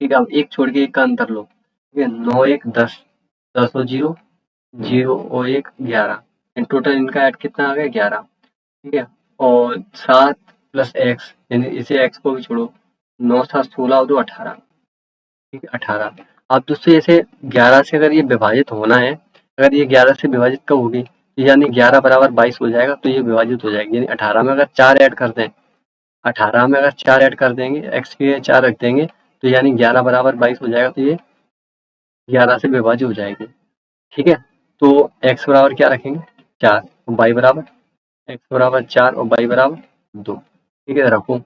S1: ठीक है। अब एक छोड़ के एक का अंतर लो, ठीक है, 9, 1, 10, 10 और 0, 0 और 1, 11, टोटल इनका ऐड कितना आ गया 11, ठीक है। और 7 प्लस एक्स यानी इसे एक्स को भी छोड़ो, 9, 7, 16 और 2, 18, ठीक है 18। अब दोस्तों इसे 11 से अगर ये विभाजित होना है, अगर ये 11 से विभाजित कब होगी, यानी 11 बराबर 22 हो जाएगा तो ये विभाजित हो जाएगी। यानी 18 में अगर 4 ऐड कर दें, 18 में अगर 4 ऐड कर देंगे, एक्स की जगह 4 रख देंगे तो यानी 11 बराबर 22 हो जाएगा, तो ये 11 से विभाज्य हो जाएगी, ठीक है। तो एक्स बराबर क्या रखेंगे 4, वाई बराबर एक्स बराबर 4 और वाई बराबर 2, ठीक है। रखो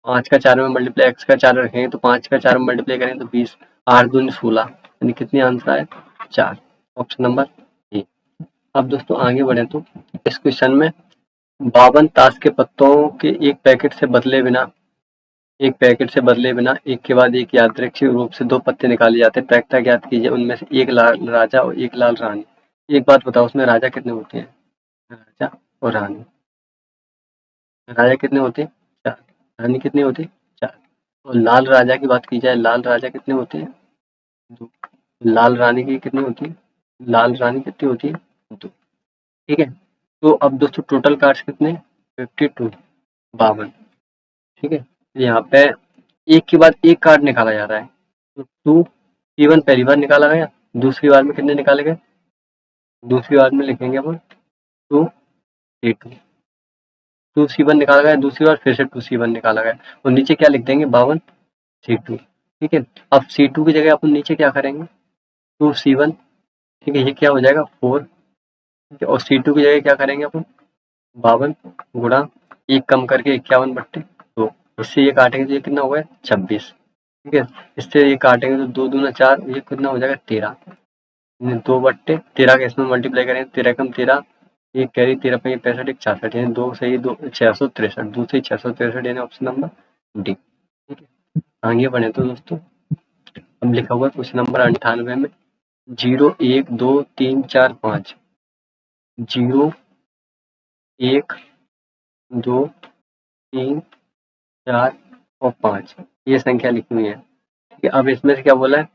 S1: 5 का 4 में मल्टीप्लाई एक्स का 4 रखेंगे तो 5 का 4 में मल्टीप्लाई करेंगे तो 20, 8 दूनी 16, यानी कितनी आंसर है 4, ऑप्शन नंबर ए। अब दोस्तों आगे बढ़े तो इस क्वेश्चन में 52 ताश के पत्तों के एक पैकेट से बदले बिना एक के बाद एक यादृच्छिक रूप से 2 पत्ते निकाले जाते हैं। प्रायिकता ज्ञात कीजिए, उनमें से एक लाल राजा और एक लाल रानी। एक बात बताओ उसमें राजा कितने होते हैं, राजा और रानी, राजा कितने होते हैं 4, रानी कितनी होती है 4। और लाल राजा की बात की जाए, लाल राजा कितने होते हैं 2, लाल रानी की कितनी होती है, लाल रानी कितनी होती है 2, ठीक है। तो अब दोस्तों टोटल कार्ड्स कितने 52, 52, ठीक है। यहाँ पे एक के बाद एक कार्ड निकाला जा रहा है, तो 2C1 पहली बार निकाला गया, दूसरी बार में कितने निकाले गए, दूसरी बार में लिखेंगे अपन 2C2, 2C1 निकाला गया, दूसरी बार फिर से 2C1 निकाला गया, और नीचे क्या लिख देंगे 52C2, ठीक है। अब C2 की जगह अपन नीचे क्या करेंगे 2C1, ठीक है, ये क्या हो जाएगा 4, ठीक है, और C2 की जगह क्या करेंगे अपन 52 गुणा एक कम करके 51/2, इससे ये काटेंगे तो ये कितना हो गया 26, ठीक है। इससे ये काटेंगे तो 2 दूना 4, ये कितना हो जाएगा 13, 2/13 का इसमें मल्टीप्लाई करेंगे 13 कम 13, एक कैरी 13 पे 65, एक 66, यानी 2 सही 2 663, 2 सही 663, यानी ऑप्शन नंबर डी, ठीक है। आगे बढ़े तो दोस्तों अब लिखा हुआ क्वेश्चन नंबर 98 में 0, 1, 2, 3, 4, 5, 0, 1, 2, 3, 4 और 5 ये संख्या लिखी हुई है, ठीक है। अब इसमें से क्या बोला है,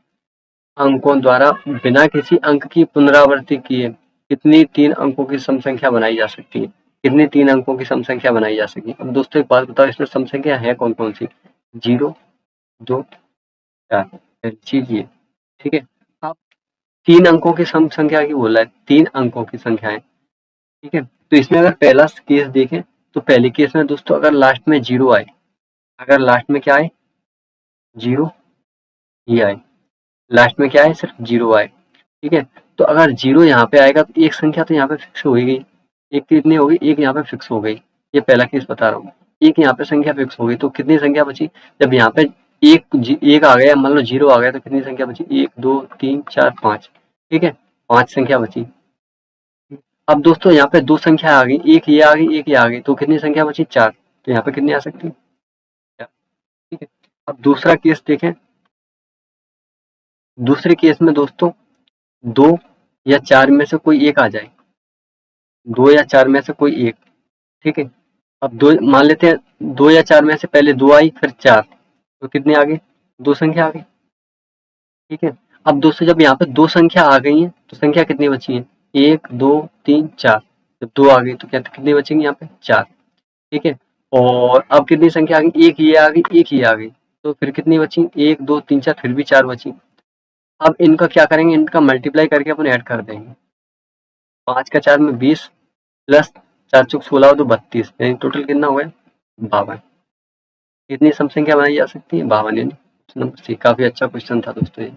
S1: अंकों द्वारा बिना किसी अंक की पुनरावृत्ति किए कितनी 3 अंकों की सम संख्या बनाई जा सकती है, कितनी 3 अंकों की सम संख्या बनाई जा सकेगी। अब दोस्तों एक बात बताओ, इसमें सम संख्या है कौन कौन सी, 0, 2, 4 लीजिए, ठीक है। अब 3 अंकों की सम संख्या की बोला है, 3 अंकों की संख्या है, ठीक है। तो इसमें अगर पहला केस देखें तो पहले केस में दोस्तों अगर लास्ट में 0 आए, अगर लास्ट में क्या आए 0 ये आए, लास्ट में क्या है सिर्फ 0 आए, ठीक है। तो अगर 0 यहाँ पे आएगा तो एक संख्या तो यहाँ पे फिक्स हो गई, एक कितनी हो गई, एक यहाँ पे फिक्स हो गई, ये पहला केस बता रहा हूँ, एक यहाँ पे संख्या फिक्स हो गई, तो कितनी संख्या बची, जब यहाँ पे एक आ गया, मान लो 0 आ गया तो कितनी संख्या बची 1, 2, 3, 4, 5, ठीक है, 5 संख्या बची। अब दोस्तों यहाँ पे दो संख्या आ गई, एक ये आ गई एक ये आ गई, तो कितनी संख्या बची? 4। तो यहाँ पे कितनी आ सकती है? 4। ठीक है। अब दूसरा केस देखें। दूसरे केस में दोस्तों 2 या 4 में से कोई एक आ जाए, 2 या 4 में से कोई एक। ठीक है। अब दो मान लेते हैं, 2 या 4 में से पहले 2 आई फिर 4, तो कितनी आ गई? 2 संख्या आ गई। ठीक है। अब दोस्तों जब यहाँ पे 2 संख्या आ गई है तो संख्या कितनी बची है? 1 2 3 4। जब 2 आ गई तो क्या कितनी बचेंगी यहाँ पे? 4। ठीक है। और अब कितनी संख्या आ गई? एक ये आ गई एक ये आ गई, तो फिर कितनी बची? 1 2 3 4, फिर भी 4 बची। अब इनका क्या करेंगे? इनका मल्टीप्लाई करके अपन ऐड कर देंगे। 5 का 4 में 20 प्लस 4 चौक 16 तो 32, यानी टोटल कितना हुआ है? 52। कितनी सम संख्या बनाई जा सकती है? 52, यानी ऑप्शन नंबर सी। काफी अच्छा क्वेश्चन था दोस्तों ये।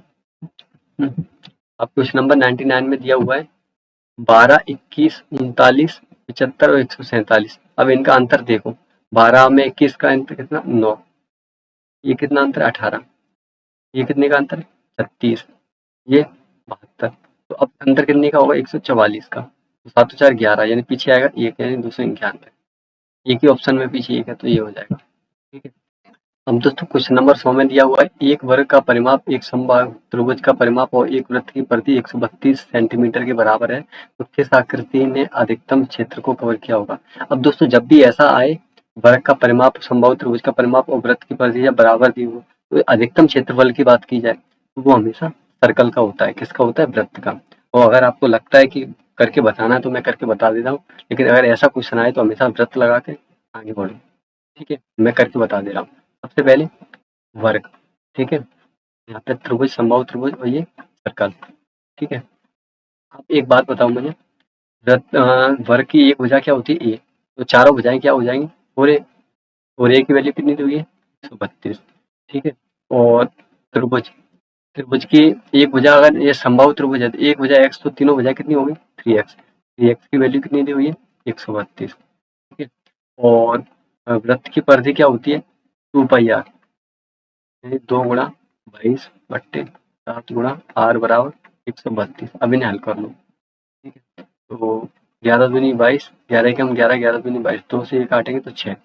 S1: अब क्वेश्चन नंबर 99 में दिया हुआ है 12 21 39 75 और 147। अब इनका अंतर देखो, 12 में 21 का अंतर कितना? 9। ये कितना अंतर? 18। ये कितने का अंतर है? 36। ये 72। तो अब अंतर कितने का होगा? 144 का। तो 7 4 11, यानी पीछे आएगा 1, यानी 291। एक ही ऑप्शन में पीछे 1 है तो ये हो जाएगा। ठीक है। अब दोस्तों क्वेश्चन नंबर 100 में दिया हुआ है एक वर्ग का परिमाप एक समबाहु त्रिभुज का परिमाप और एक वृत्त की परिधि 132 सेंटीमीटर के बराबर है, तो किस आकृति ने अधिकतम क्षेत्र को कवर किया होगा? अब दोस्तों जब भी ऐसा आए, वर्ग का परिमाप समबाहु त्रिभुज का परिमाप और वृत्त की परिधि जब बराबर दी हो, तो अधिकतम क्षेत्रफल की बात की जाए तो वो हमेशा सर्कल का होता है। किसका होता है? वृत्त का। और अगर आपको लगता है कि करके बताना है तो मैं करके बता देता हूँ, लेकिन अगर ऐसा क्वेश्चन आए तो हमेशा वृत्त लगा के आगे बढ़ो। ठीक है, मैं करके बता दे रहा हूँ। सबसे पहले वर्ग। ठीक है। यहाँ पे त्रिभुज समबाहु त्रिभुज और ये सर्कल। ठीक है। अब एक बात बताओ मुझे, वर्ग की एक भुजा क्या होती है? ए। तो चारों भुजाएं क्या हो जाएंगी? और ए। और ए की वैल्यू कितनी दी हुई है? 132। ठीक है। और त्रिभुज, त्रिभुज की एक भुजा अगर ये समबाहु त्रिभुज है तो एक भुजा एक्स, तो तीनों भुजाएं कितनी होगी? 3x। 3x की वैल्यू कितनी दी हुई है? 132। ठीक है। और वृत्त की परिधि क्या होती है? 2πr, यानी 2 गुणा 22/7 गुणा r बराबर 132। अब इन्हें हल कर लो। ठीक है। तो 11 दूनी 22, 11 के हम 11, 11 दूनी 22, 2 से ये काटेंगे तो 6,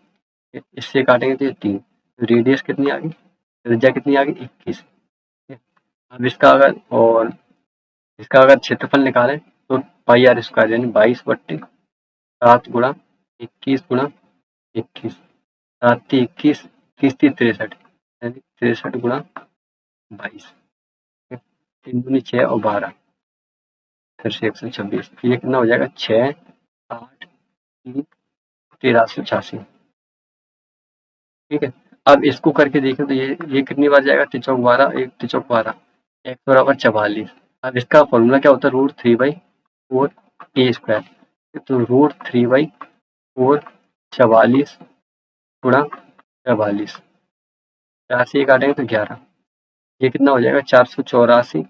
S1: इससे काटेंगे तो ये 3। रेडियस कितनी आ गई? त्रिज्या कितनी आ गई? 21। ठीक है। अब इसका अगर क्षेत्रफल निकालें तो पाई आर स्क्वायर, यानी 22/7 गुणा 21 गुणा 21, 7 × 21, 30 × 63, यानी 63 गुणा 22। 3 दूनी 6 और 12, फिर से 126। ये कितना हो जाएगा? 6 8 3 1386। ठीक है। अब इसको करके देखें तो ये कितनी बार जाएगा? 3 चौक 12, 1 3 चौक 12, x बराबर 44। अब इसका फॉर्मूला क्या होता है? √3/4 a स्क्वायर। तो √3/4 44 गुणा 44, 4 से ये काटेंगे तो 11। ये कितना हो जाएगा? 484।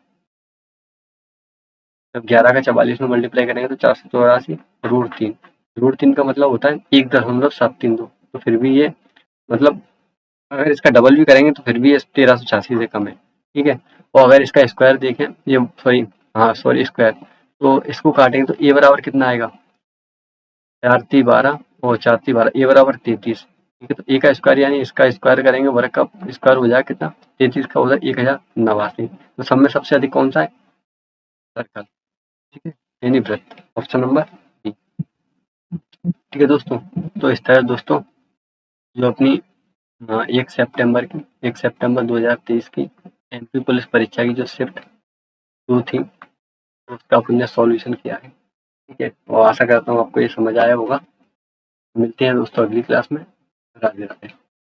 S1: जब 11 का 44 में मल्टीप्लाई करेंगे तो 484 √3। √3 का मतलब होता है 1.732। तो फिर भी ये मतलब अगर इसका डबल भी करेंगे तो फिर भी ये 1386 से कम है। ठीक है। और अगर इसका स्क्वायर देखें, ये सॉरी स्क्वायर, तो इसको काटेंगे तो ए बराबर कितना आएगा? 4 × 12 और 4 × 12, ए बराबर 33। ठीक है। तो ए का स्क्वायर यानी इसका स्क्वायर करेंगे, वर्ग का स्क्वायर हो जाएगा कितना? 33 का हो जाएगा 1089। तो सब में सबसे अधिक कौन सा है? सर्कल। ठीक है, यानी वृत्त। Option number B. ठीक है दोस्तों, तो इस तरह दोस्तों जो अपनी 1 सितंबर 2023 की एमपी पुलिस परीक्षा की जो शिफ्ट 2 थी, तो उसका अपन ने सॉल्यूशन किया है। ठीक है, और आशा करता हूँ आपको ये समझ आया होगा। मिलते हैं दोस्तों अगली क्लास में। राधे राधे।